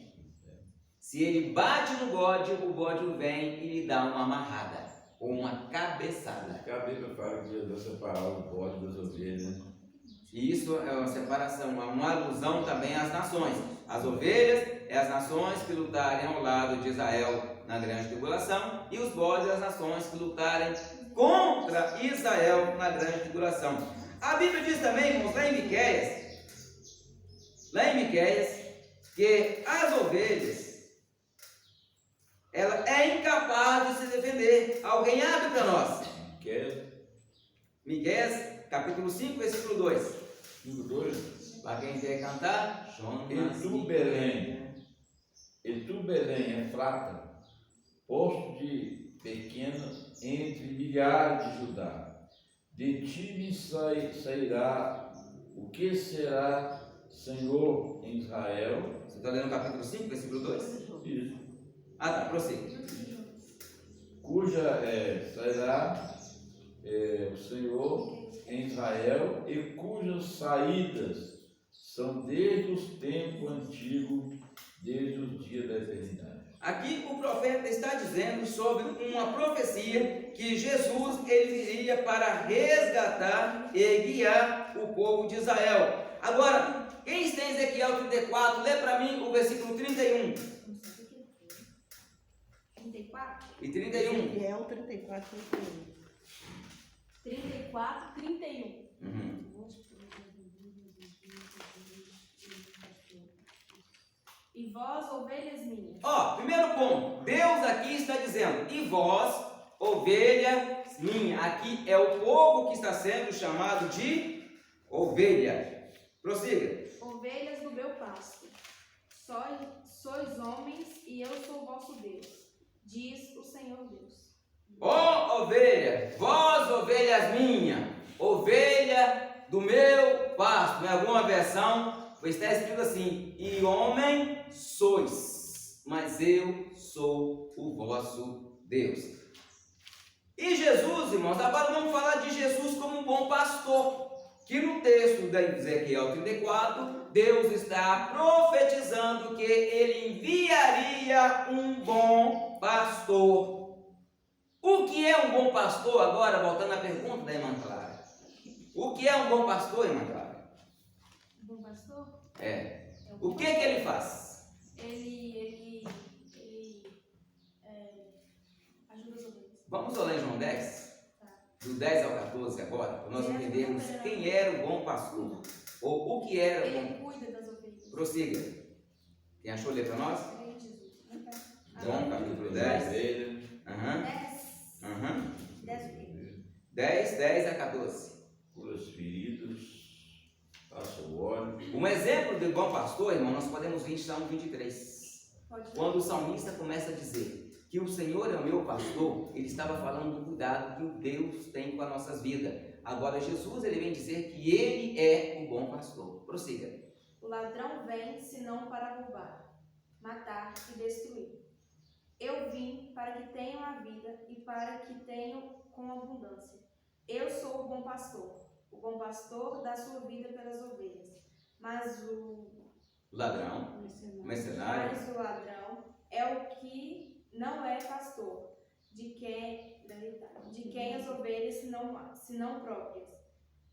Se ele bate no bode, o bode vem e lhe dá uma amarrada ou uma cabeçada. A Bíblia fala que Deus separar o bode das ovelhas, né? E isso é uma separação, uma alusão também às nações. As ovelhas é as nações que lutarem ao lado de Israel na grande tribulação, e os bodes as nações que lutarem contra Israel na grande tribulação. A Bíblia diz também, irmãos, lá em Miqueias, que as ovelhas ela é incapaz de se defender. Alguém abre para nós. Miqueias, capítulo 5, versículo 2. 5:2. Para quem quer cantar, Jonas. E tu, Belém, é fraca, posto de pequena entre milhares de Judá. De ti me sairá o que será Senhor em Israel. Você está lendo o capítulo 5, versículo 2? Isso. Ah, tá, prossiga. Cuja sairá o Senhor em Israel, e cujas saídas são desde os tempos antigos, desde os dias da eternidade. Aqui o profeta está dizendo sobre uma profecia que Jesus ele viria para resgatar e guiar o povo de Israel. Agora, quem tem Ezequiel 34, lê para mim o versículo 31 34? e 31. Ezequiel 34, 31. 34, 31. Uhum. E vós, ovelhas minhas. Ó, primeiro ponto. Deus aqui está dizendo, e vós, ovelha minha. Aqui é o povo que está sendo chamado de ovelha. Prossiga. Ovelhas do meu pasto. Sois homens e eu sou o vosso Deus, diz o Senhor Deus. Ó ovelha, vós ovelhas minha, ovelha do meu pasto. Em alguma versão está escrito assim, e homem sois, mas eu sou o vosso Deus. E Jesus, irmãos, agora vamos falar de Jesus como um bom pastor, que no texto de Ezequiel 34, Deus está profetizando que Ele enviaria um bom pastor. O que é um bom pastor? Agora, voltando à pergunta da irmã Clara. O que é um bom pastor, irmã Clara? Bom pastor? É. O que ele faz? Ele ajuda as ovelhas. Vamos olhar em João 10? Tá. Do 10 ao 14 agora, para nós entendermos quem era o bom pastor. Ou o que era o bom. Ele cuida das ovelhas. Prossiga. Quem achou, lê para nós? Creio em Jesus. João capítulo 10. Ovelha. Aham. 10. Aham. 10 o quê? 10 a 14. Cura os feridos, passa o óleo. Um exemplo de bom pastor, irmão, nós podemos ver em Salmo 23. Pode ler. Quando o salmista começa a dizer que o Senhor é o meu pastor, ele estava falando do cuidado que Deus tem com as nossas vidas. Agora Jesus, ele vem dizer que ele é o bom pastor. Prossiga. O ladrão vem senão para roubar, matar e destruir. Eu vim para que tenham a vida e para que tenham com abundância. Eu sou o bom pastor dá sua vida pelas ovelhas. Mas o Ladrão, mercenário. Mas o ladrão é o que não é pastor, de quem as ovelhas se não próprias.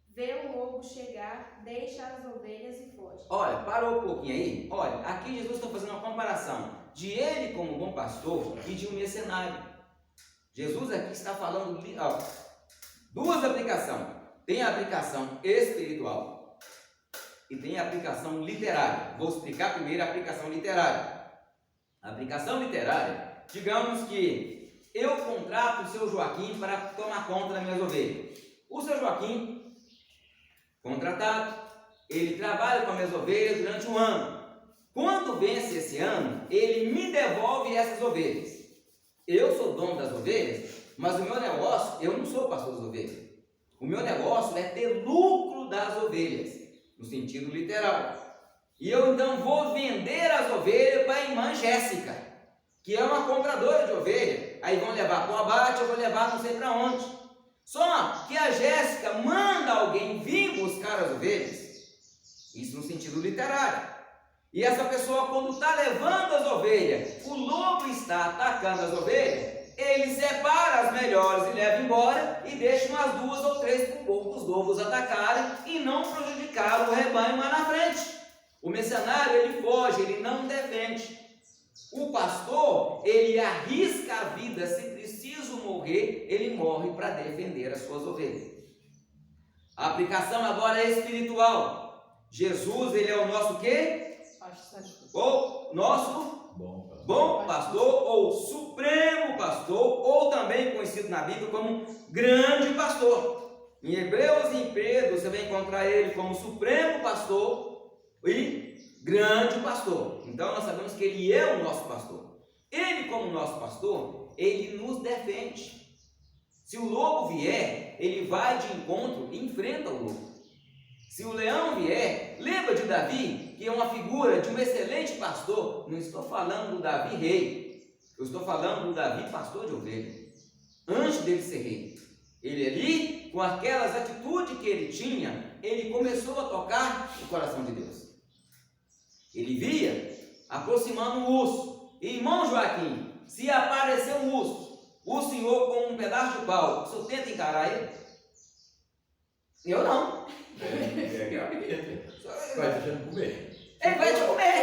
Vê o lobo chegar, deixa as ovelhas e foge. Olha, parou um pouquinho aí. Olha, aqui Jesus está fazendo uma comparação de ele como bom pastor e de um mercenário. Jesus aqui está falando, ó, duas aplicações. Tem a aplicação espiritual e tem a aplicação literária. Vou explicar primeiro a aplicação literária. A aplicação literária, digamos que eu contrato o seu Joaquim para tomar conta das minhas ovelhas. O seu Joaquim, contratado, ele trabalha com as minhas ovelhas durante um ano. Quando vence esse ano, ele me devolve essas ovelhas. Eu sou dono das ovelhas, mas o meu negócio, eu não sou pastor das ovelhas. O meu negócio é ter lucro das ovelhas, no sentido literal. E eu então vou vender as ovelhas para a irmã Jéssica, que é uma compradora de ovelha. Aí vão levar para o abate, eu vou levar não sei para onde. Só que a Jéssica manda alguém vir buscar as ovelhas. Isso no sentido literário. E essa pessoa, quando está levando as ovelhas, o lobo está atacando as ovelhas, ele separa as melhores e leva embora e deixa umas 2 ou 3 para os lobos atacarem e não prejudicar o rebanho lá na frente. O mercenário, ele foge, ele não defende. O pastor, ele arrisca a vida, se preciso morrer, ele morre para defender as suas ovelhas. A aplicação agora é espiritual. Jesus, ele é o nosso quê? Ou nosso bom pastor, ou supremo pastor, ou também conhecido na Bíblia como grande pastor. Em Hebreus e em Pedro você vai encontrar ele como supremo pastor e grande pastor. Então nós sabemos que ele é o nosso pastor. Ele, como nosso pastor, ele nos defende. Se o lobo vier, ele vai de encontro e enfrenta o lobo. Se o leão vier, lembra de Davi, que é uma figura de um excelente pastor. Não estou falando do Davi rei, eu estou falando do Davi pastor de ovelha, antes dele ser rei. Ele ali, com aquelas atitudes que ele tinha, ele começou a tocar o coração de Deus. Ele via aproximando um urso. Irmão Joaquim, se aparecer um urso, o senhor com um pedaço de pau, o senhor tenta encarar ele? Eu não. Vai deixando comer. Ele vai te comer.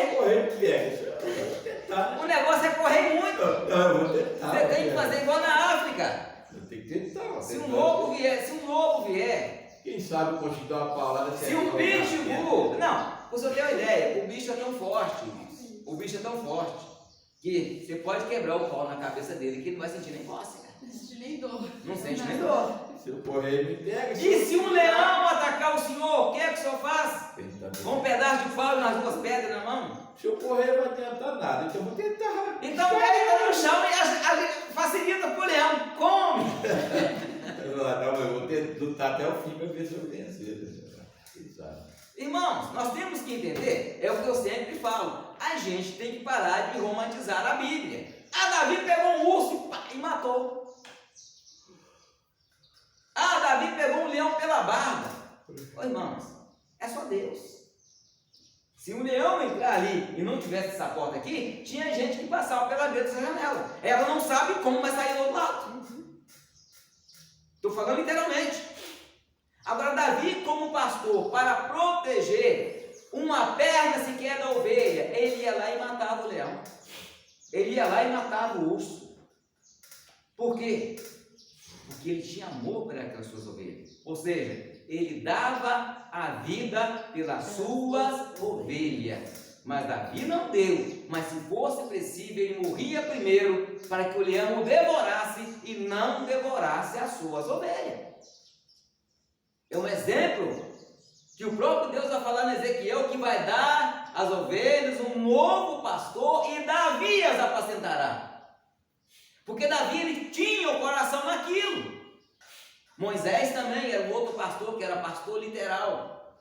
O negócio é correr muito. Eu vou tentar. Você tem que fazer igual na África. Eu tenho que tentar. Se um lobo vier, Quem sabe eu consigo dar uma palavra. se um pitbull, não, pra você ter uma ideia, o bicho é tão forte, irmãos, o bicho é tão forte que você pode quebrar o pau na cabeça dele que ele não vai sentir nem cócega. Não sente nem dor. Não sente nem dor. Se eu correr, me pega. E se um leão atacar o senhor, o que é que o senhor faz? Tentar Com um pedaço de pau e umas duas pedras na mão? Se eu correr, não vai adiantar nada. Então eu vou tentar. Então deita no chão e facilita pro leão. Come! Eu vou lutar até o fim para ver se eu vencer. Exato. Irmãos, nós temos que entender, é o que eu sempre falo, a gente tem que parar de romantizar a Bíblia. Davi pegou um urso e matou. Davi pegou um leão pela barba. Ô, irmãos, é só Deus. Se um leão entrar ali e não tivesse essa porta aqui, tinha gente que passava pela dentro dessa janela. Ela não sabe como vai sair do outro lado. Estou falando literalmente. Agora, Davi, como pastor, para proteger uma perna sequer da ovelha, ele ia lá e matava o leão. Ele ia lá e matava o urso. Por quê? Porque ele tinha amor por aquelas suas ovelhas. Ou seja, ele dava a vida pelas suas ovelhas. Mas Davi não deu. Mas se fosse preciso, ele morria primeiro para que o leão o devorasse e não devorasse as suas ovelhas. É um exemplo que o próprio Deus vai falar em Ezequiel que vai dar às ovelhas um novo pastor e Davi as apacentará. Porque Davi ele tinha o coração naquilo. Moisés também era um outro pastor que era pastor literal.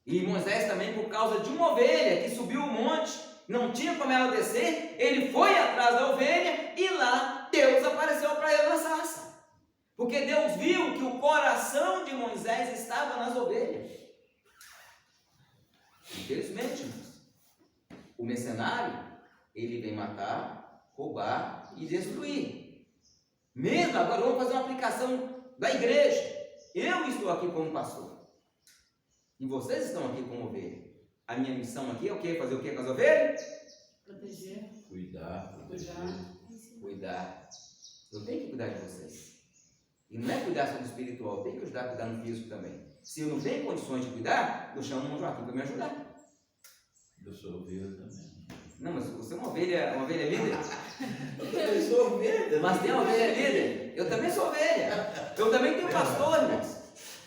E Moisés também, por causa de uma ovelha que subiu o monte, não tinha como ela descer, ele foi atrás da ovelha e lá Deus apareceu para ele na sarça. Porque Deus viu que o coração de Moisés estava nas ovelhas. Infelizmente, o mercenário, ele vem matar, roubar e destruir. Mesmo agora, vamos fazer uma aplicação da igreja. Eu estou aqui como pastor. E vocês estão aqui como ovelha. A minha missão aqui é o quê? Fazer o quê com as ovelhas? Proteger. Cuidar, proteger. Cuidar. Eu tenho que cuidar de vocês. E não é cuidar só do espiritual, eu tenho que ajudar a cuidar no físico também. Se eu não tenho condições de cuidar, eu chamo o Joaquim para me ajudar. Eu sou ovelha também. Não, mas você é uma ovelha líder. Eu também sou ovelha. Mas tem uma ovelha líder. Eu também sou ovelha. Eu também tenho pastor, irmãos.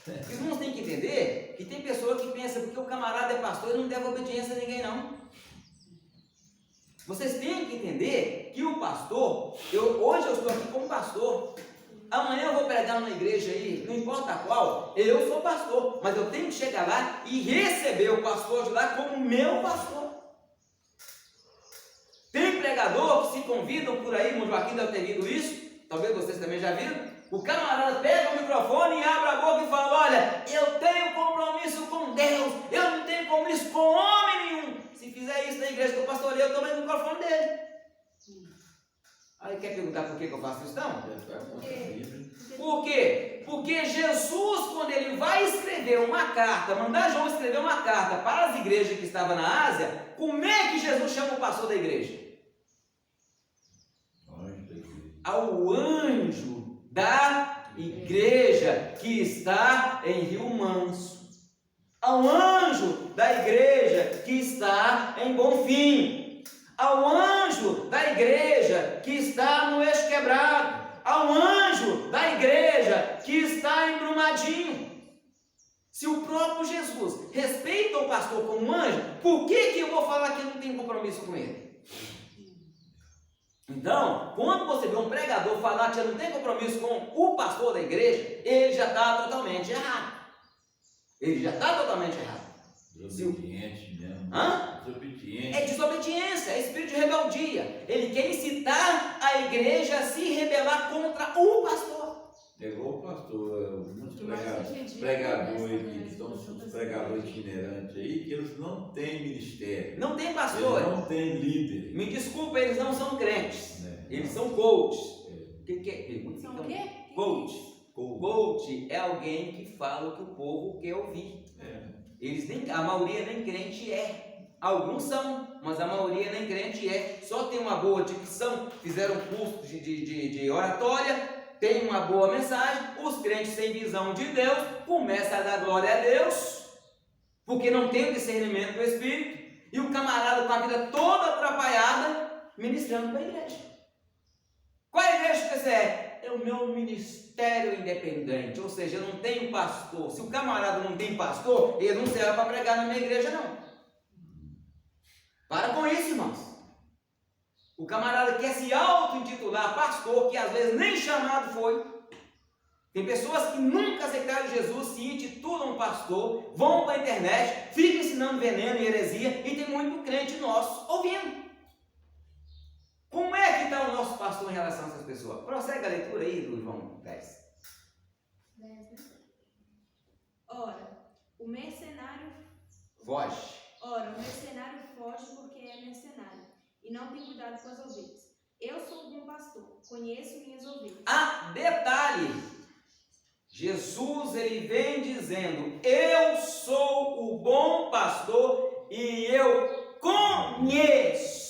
Os irmãos têm que entender que tem pessoa que pensa porque o camarada é pastor, ele não deve obediência a ninguém, não. Vocês têm que entender que o pastor, hoje eu estou aqui como pastor. Amanhã eu vou pregar numa igreja aí, não importa qual, eu sou pastor, mas eu tenho que chegar lá e receber o pastor de lá como meu pastor. Tem pregador que se convidam por aí, o Joaquim deve ter visto isso, talvez vocês também já viram. O camarada pega o microfone e abre a boca e fala: olha, eu tenho compromisso com Deus, eu não tenho compromisso com homem nenhum. Se fizer isso na igreja que eu pastorei, eu tomei o microfone dele. Aí quer perguntar por que eu faço isso não? Por quê? Porque Jesus, quando ele vai escrever uma carta, mandar João escrever uma carta para as igrejas que estavam na Ásia, como é que Jesus chama o pastor da igreja? Ao anjo da igreja que está em Rio Manso. Ao anjo da igreja que está em Bonfim. Ao anjo da igreja que está no Eixo Quebrado, ao anjo da igreja que está em Brumadinho. Se o próprio Jesus respeita o pastor como um anjo, por que eu vou falar que eu não tenho compromisso com ele? Então, quando você vê um pregador falar que você não tem compromisso com o pastor da igreja, ele já está totalmente errado. Ele já está totalmente errado. Desobediente mesmo. Desobediente. É desobediência, é espírito de rebeldia. Ele quer incitar a igreja a se rebelar contra o pastor. Pegou o pastor, muitos Mas hoje em dia pregadores acontece, que né? estão os pregadores itinerantes aí, que eles não têm ministério. Não tem pastor. Eles não têm líder. Me desculpa, eles não são crentes. Né? Eles são coaches. O que é? Pergunta São então. o quê? Coach. Coach é alguém que fala o que o povo quer ouvir. A maioria nem crente é. Alguns são, mas a maioria nem crente é. Só tem uma boa dicção, fizeram curso de oratória, tem uma boa mensagem. Os crentes sem visão de Deus começam a dar glória a Deus, porque não tem o discernimento do Espírito. E o camarada com a vida toda atrapalhada, ministrando para a igreja. Qual a igreja que você é? É o meu ministério independente, ou seja, eu não tenho pastor. Se o camarada não tem pastor, ele não serve para pregar na minha igreja, não. Para com isso, irmãos. O camarada quer se auto-intitular pastor, que às vezes nem chamado foi. Tem pessoas que nunca aceitaram Jesus, se intitulam pastor, vão para a internet, ficam ensinando veneno e heresia, e tem muito crente nosso ouvindo. Como é que está o nosso pastor em relação a essas pessoas? Prossegue a leitura aí do João 10. 10, né? Ora, o mercenário Foge. foge porque é mercenário e não tem cuidado com as ovelhas. Eu sou um bom pastor, conheço minhas ovelhas. Ah, detalhe! Jesus, ele vem dizendo: eu sou o bom pastor e eu conheço.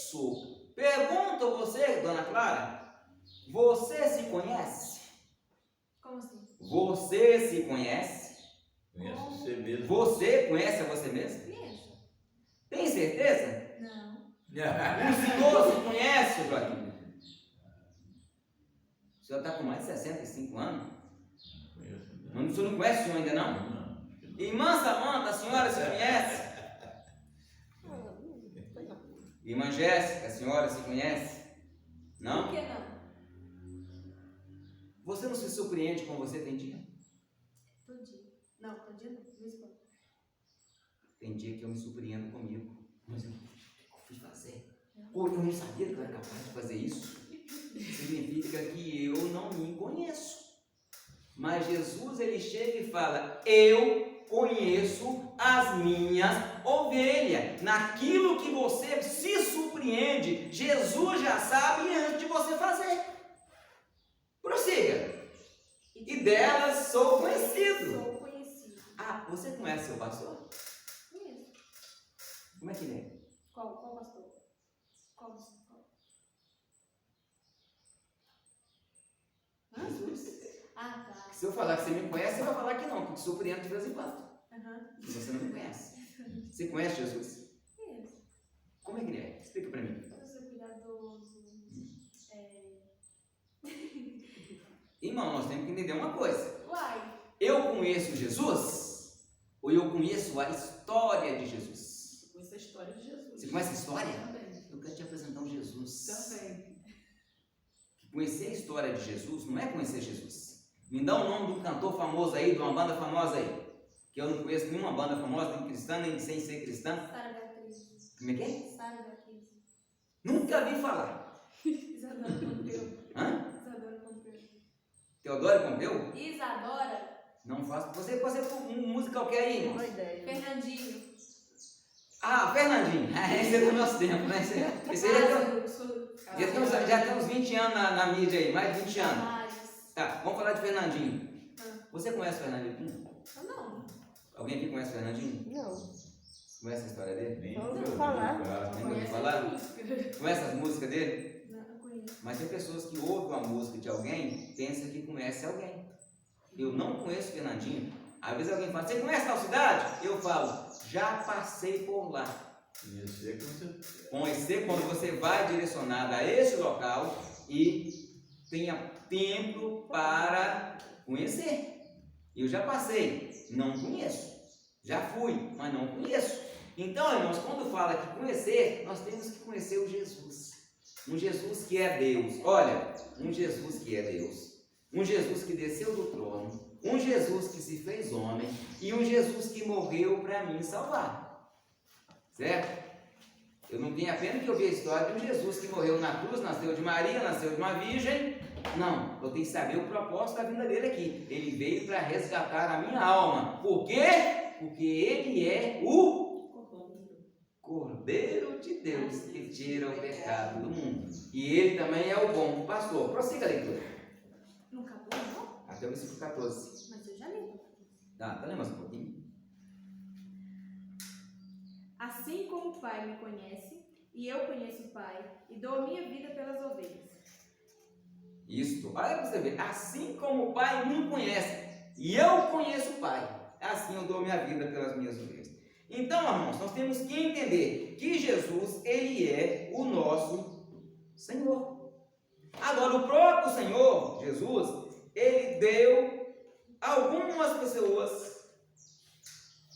Pergunto a você, dona Clara, você se conhece? Como assim? Você se conhece? Conhece você mesmo. Você conhece a você mesmo? Conheço. Tem certeza? Não. O senhor se conhece, Joaquim? O senhor está com mais de 65 anos? Não, o senhor não conhece o senhor ainda não? Não. Irmã Samanta, a senhora se conhece? Irmã Jéssica, a senhora se conhece? Não? Por que não? Você não se surpreende com você tem dia? Todo dia. Não, todo dia não. De vez em quando. Tem dia que eu me surpreendo comigo. Mas eu fui fazer. Pô, eu não sabia que eu era capaz de fazer isso. Significa que eu não me conheço. Mas Jesus, ele chega e fala: eu conheço as minhas ovelhas. Naquilo que você se surpreende, Jesus já sabe antes de você fazer. Prossiga. E delas sou conhecido. Sou conhecido. Ah, você conhece seu pastor? Conheço. Como é que ele é? Qual pastor? Qual? Jesus. Ah, tá. Se eu falar que você me conhece, você vai falar que não, que te surpreendo de vez em quando. Aham. Se você não me conhece. Você conhece Jesus? Conheço. Como é que ele é? Explica pra mim. Eu sou cuidadoso. Irmão, nós temos que entender uma coisa. Uai. Eu conheço Jesus ou eu conheço a história de Jesus? Conheço a história de Jesus. Você conhece a história? Também. Eu quero te apresentar um Jesus. Também. Conhecer a história de Jesus não é conhecer Jesus. Me dá o nome de um cantor famoso aí, de uma banda famosa aí. Que eu não conheço nenhuma banda famosa, nem cristã, nem sem ser cristã. Sara Beatriz. Como é que é? Sara Beatriz. Nunca vi falar. Isadora Pompeu. Hã? Isadora Pompeu. Teodoro Pompeu? Isadora. Não faço. Você pode ser música qualquer aí, irmão. Boa ideia. Fernandinho. Ah, Fernandinho. Esse é do nosso tempo, né? Esse aí já tem uns 20 anos na mídia aí, mais de 20 anos. Damares. Tá, vamos falar de Fernandinho. Você conhece o Fernandinho? Não. Alguém aqui conhece o Fernandinho? Não. Conhece a história dele? Nem Não, ouviu falar. cara. Nem ouviu falar? Conhece as músicas dele? Não, eu conheço. Mas tem pessoas que ouvem a música de alguém e pensam que conhece alguém. Eu não conheço o Fernandinho. Às vezes alguém fala: você conhece tal cidade? Eu falo: já passei por lá. Conhecer com certeza. Conhecer quando você vai direcionado a esse local e tenha tempo para conhecer. Eu já passei, não conheço. Já fui, mas não conheço. Então, irmãos, quando fala que conhecer, nós temos que conhecer o Jesus. Um Jesus que é Deus. Olha, um Jesus que é Deus. Um Jesus que desceu do trono. Um Jesus que se fez homem. E um Jesus que morreu para mim salvar. Certo? Eu não tenho apenas que ouvir a história de um Jesus que morreu na cruz, nasceu de Maria, nasceu de uma virgem. Não, eu tenho que saber o propósito da vinda dele aqui. Ele veio para resgatar a minha alma. Por quê? Porque ele é o Cordeiro de Deus que tira o pecado do mundo. E ele também é o bom pastor. Prossiga a leitura. Não acabou, não? Até o versículo 14. Mas eu já li. Tá lendo mais um pouquinho? Assim como o Pai me conhece, e eu conheço o Pai, e dou a minha vida pelas ovelhas. Isto, olha para você ver, assim como o Pai me conhece, e eu conheço o Pai, assim eu dou minha vida pelas minhas ovelhas. Então, irmãos, nós temos que entender que Jesus, ele é o nosso Senhor. Agora, o próprio Senhor, Jesus, ele deu a algumas pessoas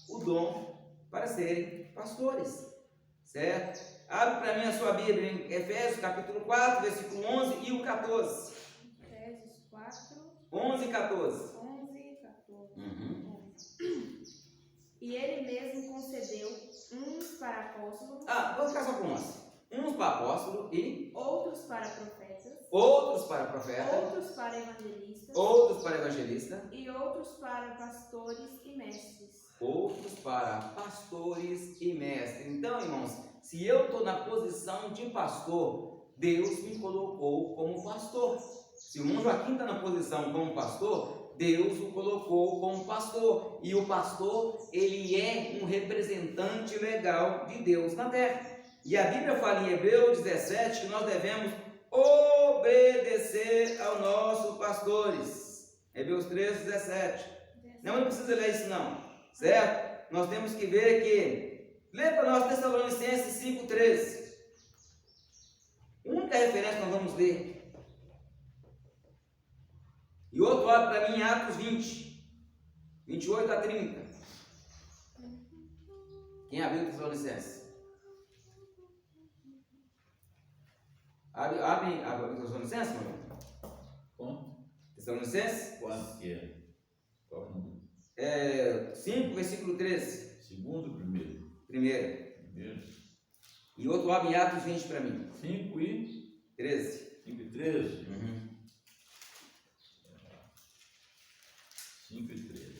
o dom para serem pastores, certo? Abre para mim a sua Bíblia em Efésios capítulo 4, versículo 11 e o 14. Efésios 4, 11 e 14. 11 e 14. Uhum. E ele mesmo concedeu uns para apóstolos, Vou ficar só com 11. Uns para apóstolo e outros para profetas, outros para profeta, outros para evangelistas, outros para evangelista, e outros para pastores e mestres. outros para pastores e mestres. Então, irmãos, se eu estou na posição de pastor, Deus me colocou como pastor. Se o irmão Joaquim está na posição como pastor, Deus o colocou como pastor. E o pastor, ele é um representante legal de Deus na terra. E a Bíblia fala em Hebreus 17 que nós devemos obedecer aos nossos pastores. Hebreus 13, 17. Não precisa ler isso não, certo? Nós temos que ver que, lê para nós Tessalonicenses 5,13. Única referência que nós vamos ler. E outro abre para mim em Atos 20, 28 a 30. Quem abriu Tessalonicenses? Abre Tessalonicenses, meu irmão? Quanto? Tessalonicenses? Quanto que é? Qual número? 5, versículo 13. Segundo, primeiro? Primeiro. Primeiro. E outro abre em Atos 20 para mim. 5 e 13. 5 e 13. Uhum. 5 e 13.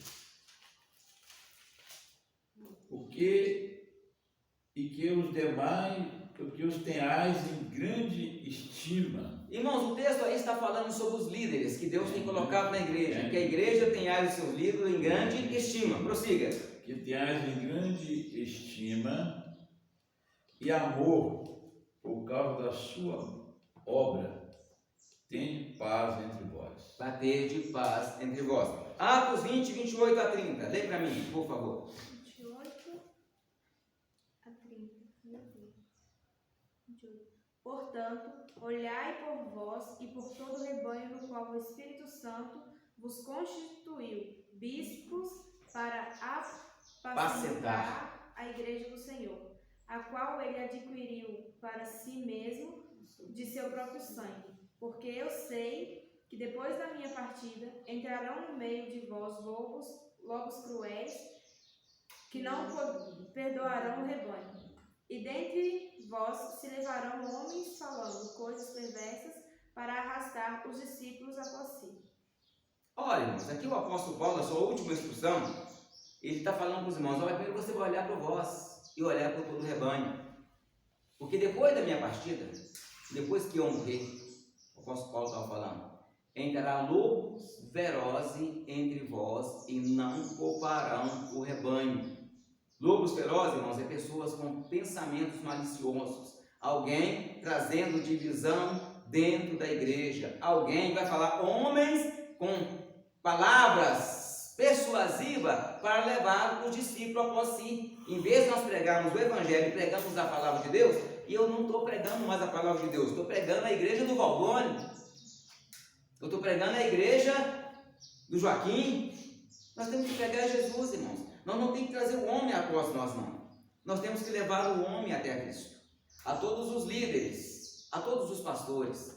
Porque os tenhais em grande estima. Irmãos, o texto aí está falando sobre os líderes que Deus tem colocado na igreja. Que a igreja tenha os seus líderes em grande estima. Prossiga. Que tenhais em grande estima e amor por causa da sua obra. Tem paz entre vós. Para ter de paz entre vós. Atos 20, 28 a 30. Lê para mim, por favor. 28 a 30. Meu Deus. 28. Portanto, olhai por vós e por todo o rebanho no qual o Espírito Santo vos constituiu bispos para apacentar a igreja do Senhor, a qual ele adquiriu para si mesmo de seu próprio sangue. Porque eu sei que depois da minha partida entrarão no meio de vós lobos cruéis, que não perdoarão o rebanho. E dentre vós se levarão homens falando coisas perversas para arrastar os discípulos após si. Olha, irmãos, aqui o apóstolo Paulo, na sua última instrução, ele está falando para os irmãos: olha, primeiro você vai olhar para vós e olhar para todo o rebanho. Porque depois da minha partida, depois que eu morrer, o apóstolo Paulo estava falando, entrará lobos ferozes entre vós e não pouparão o rebanho. Lobos ferozes, irmãos, é pessoas com pensamentos maliciosos. Alguém trazendo divisão dentro da igreja. Alguém vai falar, homens com palavras persuasivas para levar os discípulos após si. Em vez de nós pregarmos o evangelho e pregamos a palavra de Deus, e eu não estou pregando mais a palavra de Deus, estou pregando a igreja do Valdônio, eu estou pregando a igreja do Joaquim. Nós temos que pregar Jesus, irmãos. Nós não temos que trazer o homem após nós, não. Nós temos que levar o homem até Cristo. A todos os líderes, a todos os pastores,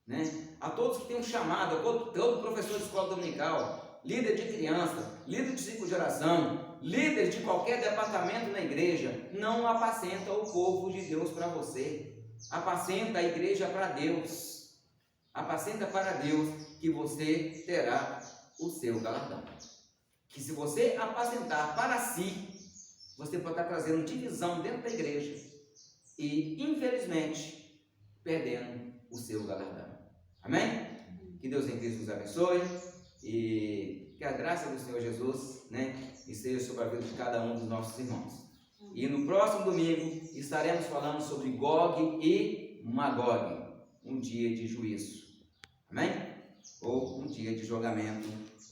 né? A todos que têm um chamado, a todo professor de escola dominical, líder de criança, líder de ciclo de oração, líder de qualquer departamento na igreja, não apacenta o povo de Deus para você. Apacenta a igreja para Deus. Apacenta para Deus, que você terá o seu galardão. Que se você apacentar para si, você pode estar trazendo divisão dentro da igreja e, infelizmente, perdendo o seu galardão. Amém? Que Deus em Cristo nos abençoe e que a graça do Senhor Jesus, né, esteja sobre a vida de cada um dos nossos irmãos. E no próximo domingo estaremos falando sobre Gog e Magog, um dia de juízo. Amém? Ou um dia de julgamento